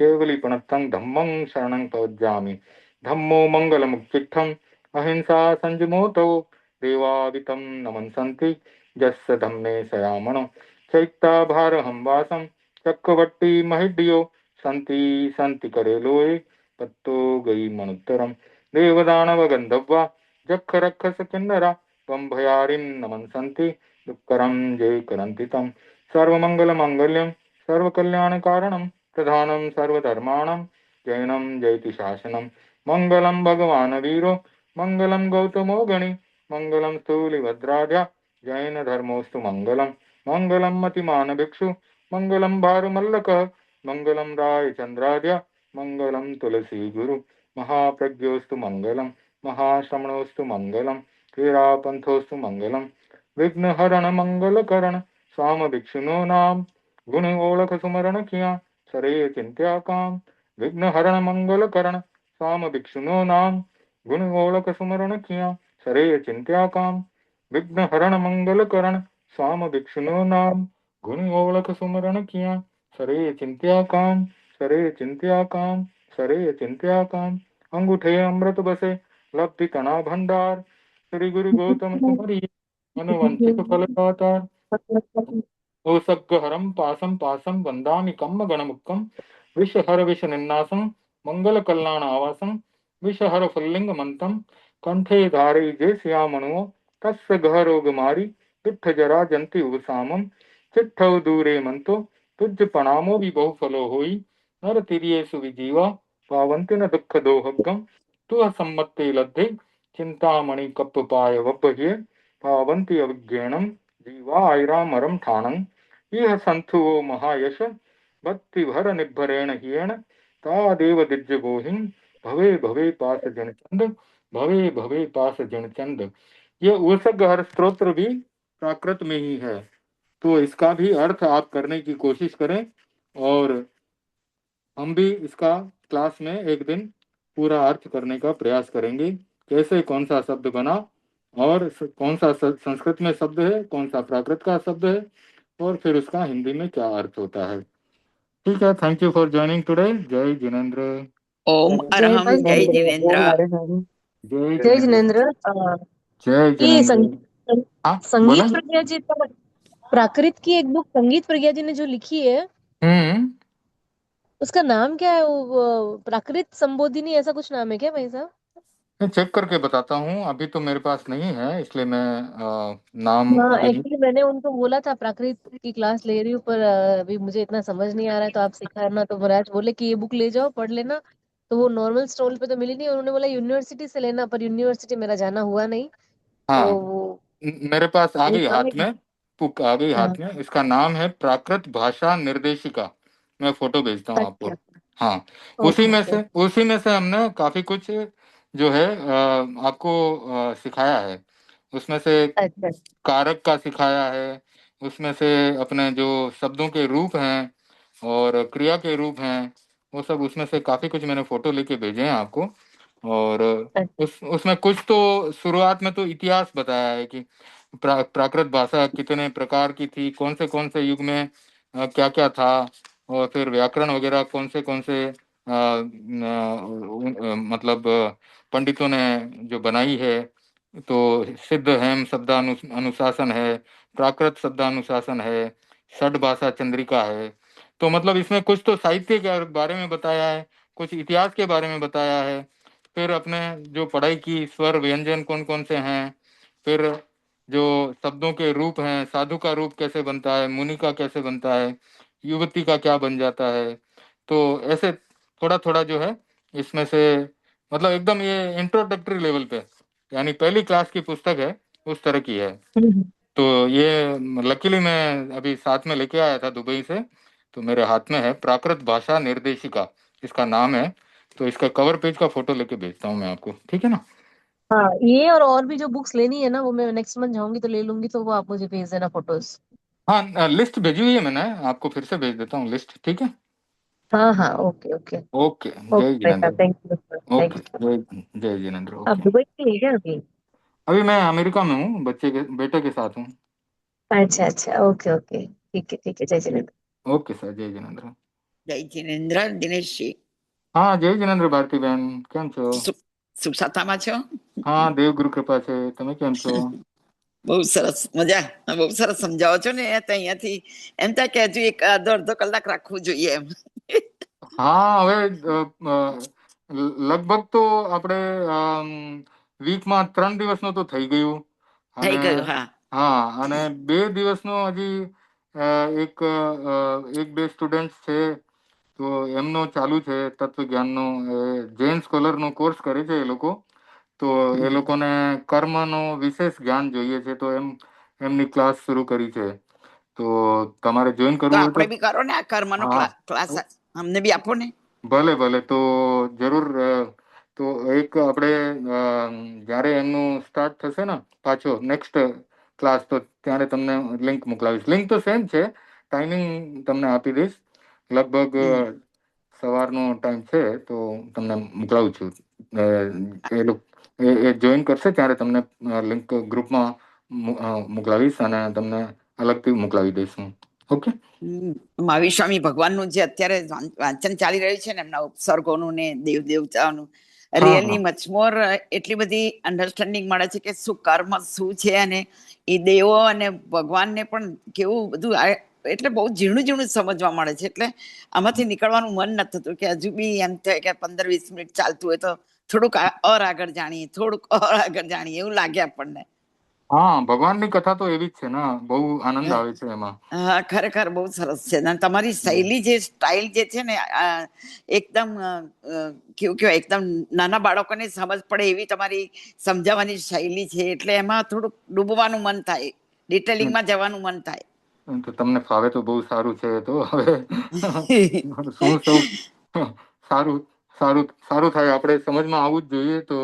केवली प्रणतं धम्मं शरणं प्रवज्जामि। धम्मो मंगलमुच्चिष्टम्, अहिंसा संयमोऽतो, देवावितं नमन्सन्ति यस्य धम्मे सयामणो। चैत्ताभारहं वासं चक्रवर्ती महिड्यो, सन्ति सन्ति करे लोये पत्तो गई मनुत्तरम। देवदानव गंधर्वा जख रक्षस किन्नरा, त्वं भयारिं नमन्सन्ति दुष्करं जय करन्ति तं। सर्वमंगल मांगल्यं सर्वकल्याणकारणं, प्रधानं सर्वधर्माणां जैनं जयति शासनं। मंगलम भगवान वीरो मंगलम गौतमो गणि, मंगलम स्थूलिभद्राढ्य जैन धर्मोस्तु मंगलम। मंगलम मतिमान भिक्षु मंगलम भारमल्लक, मंगलम राय चंद्रार्य मंगलम तुलसी गुरु। महाप्रज्ञोस्तु मंगलम, महाश्रमणोस्तु मंगलम, क्रीड़ापंथोस्तु मंगलम। विघ्नहरण मंगल करण स्वाम भिक्षुनो नाम, गुण ओळख सुमरण किया सरे चिंत्या काम। विघ्नहरण मंगल करण स्वाम भिक्षुनो नाम, गुण ओळख सुमरण किया सरे चिंत्या काम। विघ्नहरण मंगल करण स्वाम भिक्षुनो नाम, गुण ओळख सुमरण किया सरे चिंत्या काम। सरे चिंत्या काम, सरे चिंत्या काम। अंगूठे अमृत बसे लब्धि कणा भंडार, श्री गुरु गौतम कुमारी मनवंचित फल दातार। ओसग्गहरं पासं पासं वन्दामि कम्म गणमुक्कं, विषहर विष निन्नासं मंगल कल्याण आवासं। विषहर फुल्लिंग मंतं कंठे धारे जे श्यामणुओ, तस्य गहरोग मारी पिट्ठ जरा जंति उपसामम। चिट्ठौ दूरे मंतो तुझ प्रणामो भी बहु फलो होई, नर तिरिये सुविजीवा पावंति न दुख दोहग्गम। तु सम्मत्ते लद्धे चिंतामणि कप्प पाय वब्बह्ये, पावंति अविज्ञानम जीवा आयरामरम ठाणं। इह संथुओ महायश भक्ति भर निभरेण हियेण, तादेव दिज्य गोहिं भवे भवे पास जनचंद, भवे भवे पास जनचंद। ये उर्सगहर स्तोत्र भी प्राकृत में ही है, तो इसका भी अर्थ आप करने की कोशिश करें, और हम भी इसका क्लास में एक दिन पूरा अर्थ करने का प्रयास करेंगे। कैसे कौन सा शब्द बना, और कौन सा संस्कृत में शब्द है, कौन सा प्राकृत का शब्द है, और फिर उसका हिंदी में क्या अर्थ होता है। ठीक है, thank you for joining today. जय जिनेन्द्र। ओम जय अरहम जय जिनेन्द्र। जय जय जिनेन्द्र। जिनेन्द्र। जय ये जिनेन्द्र। हाँ बोलो। संगीत प्रज्ञा जी का प्राकृत की एक बुक संगीत प्रज्ञा जी ने जो लिखी है, उसका नाम क्या है? वो प्राकृत संबोधिनी ऐसा कुछ नाम है क्या भाई साहब? मैं चेक करके बताता हूँ, अभी तो मेरे पास नहीं है, इसलिए मैं नाम हाँ, अभी। एक्चुअली मैंने उनको बोला था प्राकृत की क्लास ले रही हूँ, पर अभी मुझे इतना समझ नहीं आ रहा है, तो आप सिखाना। तो महाराज बोले कि ये बुक ले जाओ पढ़ लेना। तो वो नॉर्मल स्टॉल पे तो मिली नहीं, उन्होंने बोला यूनिवर्सिटी से लेना, पर यूनिवर्सिटी मेरा जाना हुआ नहीं। तो हाँ, वो मेरे पास आ वो गई कहाँ हाथ है? में, बुक आ गई हाथ हाँ, में। इसका नाम है प्राकृत भाषा निर्देशिका। मैं फोटो भेजता हूँ आपको। अच्छा, हाँ, ओके ओके, उसी में से हमने काफी कुछ जो है आपको सिखाया है। उसमें से अच्छा, कारक का सिखाया है, उसमें से अपने जो शब्दों के रूप हैं और क्रिया के रूप हैं, वो सब उसमें से काफी कुछ मैंने फोटो लेके भेजे हैं आपको। और अच्छा, उसमें कुछ तो शुरुआत में तो इतिहास बताया है कि प्राकृत भाषा कितने प्रकार की थी, कौन से युग में क्या क्या था, और फिर व्याकरण वगैरह कौन से मतलब पंडितों ने जो बनाई है। तो सिद्ध हेम शब्दानुशासन है, प्राकृत शब्दानुशासन है, षड भाषा चंद्रिका है। तो मतलब इसमें कुछ तो साहित्य के बारे में बताया है, कुछ इतिहास के बारे में बताया है, फिर अपने जो पढ़ाई की स्वर व्यंजन कौन कौन से हैं, फिर जो शब्दों के रूप हैं, साधु का रूप कैसे बनता है, मुनि का कैसे बनता है, युवती का क्या बन जाता है। तो ऐसे थोड़ा थोड़ा जो है इसमें से, मतलब एकदम ये इंट्रोडक्टरी लेवल पे, यानी पहली क्लास की पुस्तक है, उस तरह की है। हम्म, तो ये लकीली मैं अभी साथ में लेके आया था दुबई से, तो मेरे हाथ में है प्राकृत भाषा निर्देशिका, इसका नाम है। तो इसका कवर पेज का फोटो लेके भेजता हूँ मैं आपको, ठीक है ना। हाँ, ये और भी जो बुक्स लेनी है ना, वो मैं नेक्स्ट मंथ जाऊंगी तो ले लूंगी, तो वो आप मुझे भेज देना फोटोज। हाँ, लिस्ट भेजी हुई है मैंने, आपको फिर से भेज देता हूँ लिस्ट, ठीक है। हाँ हाँ, ओके ओके। ओके। जय ओके भाई जिनेन्द्र। साहब, thank you, thank okay. You. जय जय जिनेन्द्र। आप ओके। दुबई के लिए क्या अभी? अभी मैं अमेरिका में हूँ, बेटे के साथ हूँ। अच्छा अच्छा, ओके ओके, ठीक है, जय जिनेन्द्र। ओके सर, जय जिनेन्द्र। જય જિનેન્દ્ર. દિનેશજી હા, જય जिनेन्द्र ભારતીબેન, કેમ છો? સુખ સુખ સાતામાં છો? હા, દેવગુરુ કૃપા છે. તમે કેમ છો? બહુ સરસ, મજા. બહુ સરસ સમજાવો છો ને. તો અહીંયાથી એમ થાય કે હજુ એક અડધો કલાક રાખવું જોઈએ એમ. હા, હવે લગભગ તો આપણે વીકમાં 3 દિવસનો તો થઈ ગયું. થઈ અને ગયું, હા. હા, અને 2 દિવસનો હજી એક બે સ્ટુડન્ટ છે, તો એમનો ચાલુ છે તત્વજ્ઞાનનો. જૈન સ્કોલરનો કોર્સ કરે છે એ લોકો. તો એ લોકોને કર્મનો વિશેષ જ્ઞાન જોઈએ છે, તો એમની ક્લાસ શરૂ કરી છે. તો તમારે જોઈન તો કરવું હોય તો આપણે બી કરો ને આ કર્મનો હા, ક્લાસ, અમને બી આપો ને. ભલે ભલે, તો જરૂર. તો એક આપણે જ્યારે એમનું સ્ટાર્ટ થશે ને પાછો નેક્સ્ટ ક્લાસ, તો ત્યારે તમને લિંક મોકલાવીશ. લિંક તો સેમ છે, ટાઈમિંગ તમને આપી દઈશ. લગભગ સવારનો ટાઈમ છે, તો તમને મોકલાવું છું. એ જોઈન કરશે ત્યારે તમને લિંક ગ્રુપમાં મોકલાવીશ, અને તમને અલગથી મોકલાવી દઈશ હું. ઓકે. મહાવીર સ્વામી ભગવાનનું જે અત્યારે વાંચન ચાલી રહ્યું છે ને, એમના ઉપસર્ગોનું ને દેવ દેવતાઓનું, હા રિયલી મચ મોર એટલી બધી અન્ડરસ્ટેન્ડિંગ મળે છે કે શું કર્મ શું છે, અને એ દેવો અને ભગવાનને પણ કેવું બધું એટલે બહુ ઝીણું ઝીણું સમજવા મળે છે. એટલે આમાંથી નીકળવાનું મન નથી થતું કે હજુ બી એમ થાય કે 15-20 મિનિટ ચાલતું હોય તો થોડુંક આગળ જાણીએ, થોડુંક આગળ જાણીએ, એવું લાગે આપણને. હા, ભગવાનની કથા તો એવી જ છે ને, બહુ આનંદ આવે છે એમાં. હા, ખરેખર બહુ સરસ છે. અને તમારી શૈલી, જે સ્ટાઇલ જે છે ને, એકદમ કેવું કહેવાય, એકદમ નાના બાળકોને સમજ પડે એવી તમારી સમજાવવાની શૈલી છે. એટલે એમાં થોડુંક ડૂબવાનું મન થાય, ડિટેલિંગમાં જવાનું મન થાય. તો તમને ફાવે તો બહુ સારું છે. તો હવે શું સૌ સારું સારું સારું થાય, આપણે સમજમાં આવવું જ જોઈએ. તો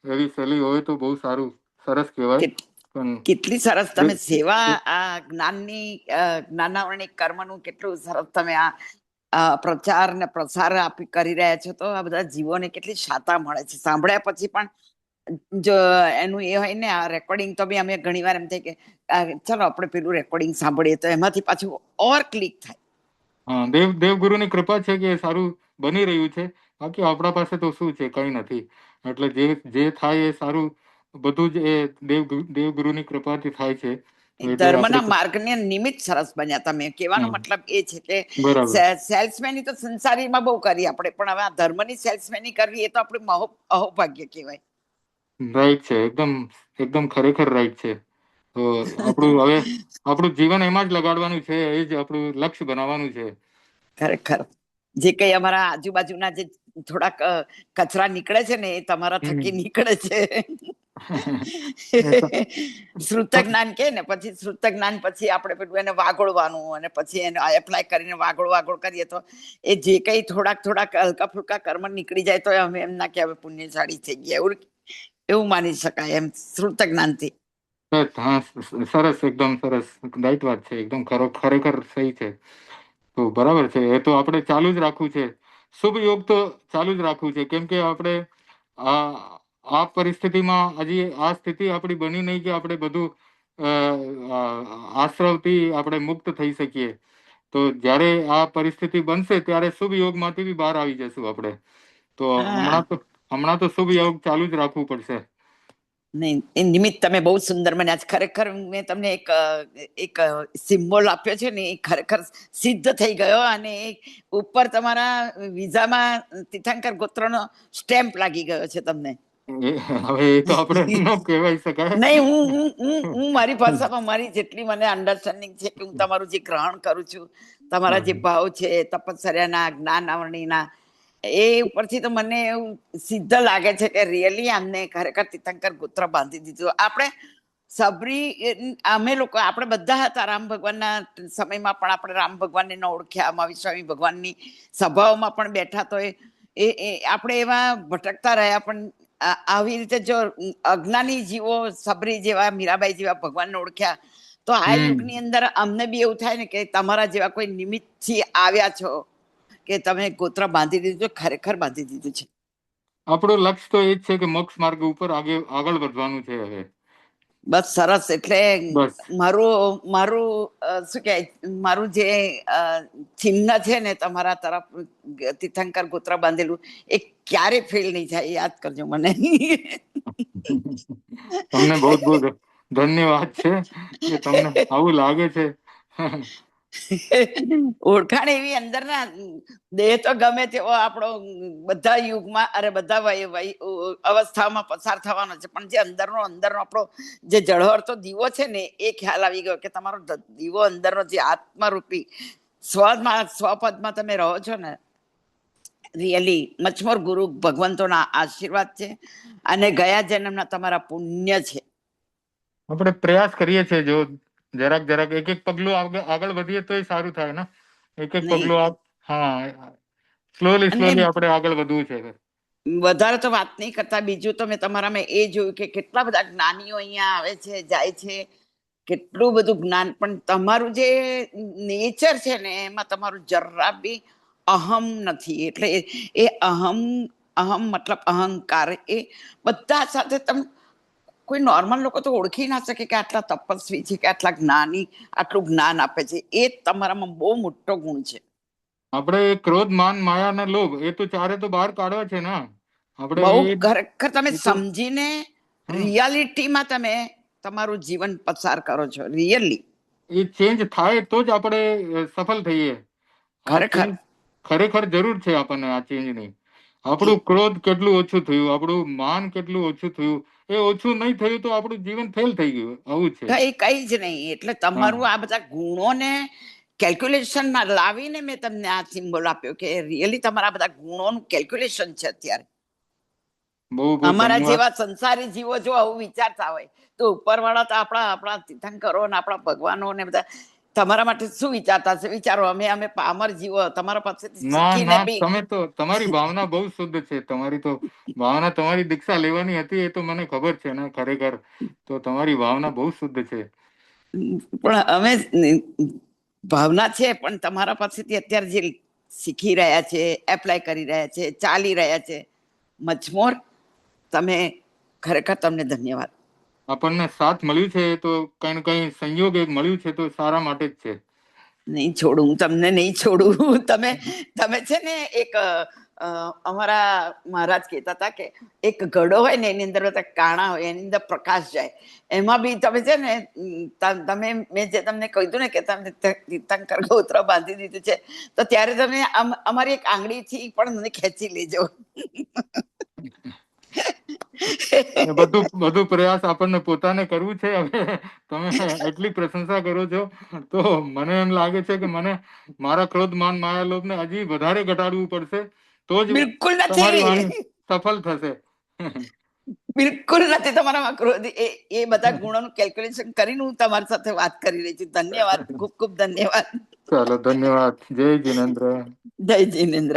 એવી શૈલી હોય તો બહુ સારું, સરસ કહેવાય. પણ કેટલી સરસ તમે સેવા, આ જ્ઞાનની, જ્ઞાનાવરણી કર્મનું કેટલું સરસ તમે આ પ્રચાર ને પ્રસાર કરી રહ્યા છો. તો આ બધા જીવોને કેટલી શાતા મળે છે સાંભળ્યા પછી. પણ જો એનું એ હોય ને, આ રેકોર્ડિંગ, તો બી અમે ઘણી વાર એમ થાય કે ચલો આપણે પેલું રેકોર્ડિંગ સાંભળીએ, તો એમાંથી પાછું ઓર ક્લિક થાય. હા, દેવગુરુની કૃપા છે કે સારું બની રહ્યું છે. બાકી આપણા પાસે તો શું છે, કઈ નથી. એટલે જે થાય એ સારું, બધું જ એ દેવગુરુની કૃપાથી થાય છે. એટલે આપણે ધર્મના માર્ગને નિમિત્ત સરસ બન્યા તમે. કહેવાનો મતલબ એ છે કે બરાબર, સેલ્સમેની તો સંસારીમાં બહુ કરી આપણે, પણ હવે આ ધર્મની સેલ્સમેની કરવી, એ તો આપણું અહોભાગ્ય કહેવાય. રાઈટ છે, એકદમ એકદમ ખરેખર રાઈટ છે. તો આપણું જીવન એમાં જ લગાડવાનું છે, એ જ આપણું લક્ષ્ય બનાવવાનું છે. ખરેખર જે કઈ અમારા આજુબાજુના જે થોડાક કચરા નીકળે છે ને, એ તમારા થકી નીકળે છે. શ્રુત જ્ઞાન કે ને, પછી શ્રુત જ્ઞાન પછી આપણે પેલું એને વાગોળવાનું, અને પછી એને એપ્લાય કરીને વાગોળ કરીએ, તો એ જે કઈ થોડાક હલકા ફુલકા કર્મ નીકળી જાય, તો અમે એમ ના કે હવે પુણ્યશાળી થઈ ગયા, એવું માની શકાય એમ, શ્રુત જ્ઞાનથી. હા, સરસ, એકદમ સરસ, રાઈટ વાત છે. એકદમ ખરેખર સહી છે. તો બરાબર છે. એ તો આપણે ચાલુ જ રાખવું છે. શુભ યોગ તો ચાલુ જ રાખવું છે. કેમ કે આપણે આ પરિસ્થિતિમાં હજી આ સ્થિતિ આપણી બની નહીં કે આપણે બધું આશ્રવથી આપણે મુક્ત થઈ શકીએ. તો જ્યારે આ પરિસ્થિતિ બનશે, ત્યારે શુભ યોગમાંથી બી બહાર આવી જશું આપણે. તો હા, હમણાં તો શુભ યોગ ચાલુ જ રાખવું પડશે. નહીં, એ નિમિત્ત તમે બહુ સુંદર બન્યા છે. ખરેખર મેં તમને એક સિમ્બોલ આપ્યો છે ને, એ ખરેખર સિદ્ધ થઈ ગયો. અને ઉપર તમારા વિઝામાં તીર્થંકર ગોત્રનો સ્ટેમ્પ લાગી ગયો છે તમને. હવે એ તો આપણે ન કહેવાય શકાય. નહીં, હું મારી ભાષામાં મારી જેટલી મને અન્ડરસ્ટેન્ડિંગ છે, કે હું તમારું જે ગ્રહણ કરું છું, તમારા જે ભાવ છે તપશ્ચર્યાના, જ્ઞાન આવરણીના, એ ઉપરથી તો મને એવું સિદ્ધ લાગે છે કે રિયલી આમને ખરેખર તીર્થંકર ગોત્ર બાંધી દીધું. આપણે અમે લોકો, આપણે બધા હતા રામ ભગવાનના સમયમાં, પણ આપણે રામ ભગવાનને ન ઓળખ્યા. મહાવીર સ્વામી ભગવાનની સભાઓમાં પણ બેઠા, તો એ આપણે એવા ભટકતા રહ્યા. પણ આવી રીતે જો અજ્ઞાની જીવો, સબરી જેવા, મીરાબાઈ જેવા ભગવાનને ઓળખ્યા, તો આ યુગની અંદર અમને બી એવું થાય ને કે તમારા જેવા કોઈ નિમિત્તથી આવ્યા છો, કે તમે ગોત્ર બાંધી દીધું, ખરેખર બાંધી દીધું છે. આપણું લક્ષ્ય તો એ જ છે કે મોક્ષ માર્ગ ઉપર આગળ વધવાનું છે હવે. બસ સરસ. એટલે બસ મારું મારું શું કહેવાય, મારું જે ચિહ્ન છે ને તમારા તરફ તીર્થંકર ગોત્ર બાંધેલું, એ ક્યારે ફેલ નહીં થાય, યાદ કરજો મને. તમને બહુ બહુ ધન્યવાદ છે કે તમને આવું લાગે છે. ઓળખાણ એવી અંદરના દેહ તો ગમે તેવો આપણો બધા યુગમાં અરે બધા અવસ્થામાં પસાર થવાનો છે, પણ જે અંદરનો આપણો જે જળહળતો દીવો છે ને, એ ખ્યાલ આવી ગયો કે તમારો દીવો અંદરનો જે આત્મરૂપી સ્વપદમાં તમે રહો છો ને, રિયલી મચમોર ગુરુ ભગવંતોના આશીર્વાદ છે અને ગયા જન્મના તમારા પુણ્ય છે. આપણે પ્રયાસ કરીએ છીએ, જો જરાક એક એક પગલું આગળ વધીએ તો સારું થાય ને. એક પગલું સ્લોલી આપણે આગળ વધવું છે. વધારે તો વાત નહીં કરતા, બીજું તો મેં તમારામાં એ જોયું કે કેટલા બધા જ્ઞાનીઓ અહીંયા આવે છે, જાય છે, કેટલું બધું જ્ઞાન, પણ તમારું જે નેચર છે ને, એમાં તમારું જરા બી અહમ નથી. એટલે એ અહમ મતલબ અહંકાર, એ બધા સાથે તમે કોઈ નોર્મલ લોકો તો ઓળખી ના શકે કે આટલા તપસ્વી છે, કે આટલા જ્ઞાની, આટલું જ્ઞાન આપે છે. એ તમારામાં બહુ મોટો ગુણ છે. આપણે ક્રોધ, માન, માયા અને લોભ, એ તો ચારે તો બહાર કાઢવા છે ને. આપણે બહુ ખરેખર તમે સમજીને રિયાલિટીમાં તમે તમારું જીવન પસાર કરો છો. રિયલી એ ચેન્જ થાય તો જ આપણે સફળ થઈએ. ખરેખર જરૂર છે આપણને આ ચેન્જની. આપણું ક્રોધ કેટલું ઓછું થયું, આપણું માન કેટલું ઓછું થયું. એ ઓછું નહીં થયું તો આપણું જીવન ફેલ થઈ ગયું. આવું છે, કઈ જ નહીં. એટલે તમારું આ બધા ગુણોને કેલ્ક્યુલેશનમાં લાવીને મેં તમને આ સિમ્બોલ આપ્યો કે રિયલી તમારા બધા ગુણોનું કેલ્ક્યુલેશન છે અત્યારે. અમારા જેવા સંસારી જીવો જો આવું વિચારતા હોય તો ઉપરવાળા તો આપણા તીર્થંકરો ને આપણા ભગવાનો ને બધા તમારા માટે શું વિચારતા છે, વિચારો. અમે પામર જીવો તમારા પાસેથી શીખીને બી. તમે તો, તમારી ભાવના બહુ શુદ્ધ છે. તમારી તો ભાવના, તમારી દીક્ષા લેવાની હતી, એ તો મને ખબર છે ને. ખરેખર તો તમારી ભાવના બહુ શુદ્ધ છે. પણ અમે ભાવના છે, પણ તમારા પાસેથી અત્યારે જે શીખી રહ્યા છે, એપ્લાય કરી રહ્યા છે, ચાલી રહ્યા છે, મચમોર તમે ખરેખર તમને ધન્યવાદ. આપણને સાથ મળ્યું છે તો કઈ ને કઈ સંયોગ એક મળ્યું છે તો સારા માટે જ છે. નહીં છોડું, હું તમને નહીં છોડું. તમે છે ને એક અમારા મહારાજ કહેતા હતા કે એક ઘડો હોય ને, એની અંદર બધા કાણા હોય, એની અંદર પ્રકાશ જાય. એમાં બી તમે છે ને, મેં જે તમને કહ્યું ને કે તમને તીર્થંકર ગોત્ર બાંધી દીધું છે, તો ત્યારે તમે અમારી એક આંગળીથી પણ મને ખેંચી લેજો. બધું પ્રયાસ આપણને પોતાને કરવું છે. હવે તમે એટલી પ્રશંસા કરો છો તો મને એમ લાગે છે કે મને મારા ક્રોધ, માન, માયા, લોભ ને હજી વધારે ઘટાડવું પડશે, તો જ બિલકુલ તમારી નથી, વાણી સફળ થશે. બિલકુલ નથી તમારામાં ક્રોધ. એ બધા ગુણોનું કેલ્ક્યુલેશન કરીને હું તમારી સાથે વાત કરી રહી છું. ધન્યવાદ, ખૂબ ખૂબ ધન્યવાદ. ચાલો, ધન્યવાદ. જય જિનેન્દ્ર. જય જિનેન્દ્ર.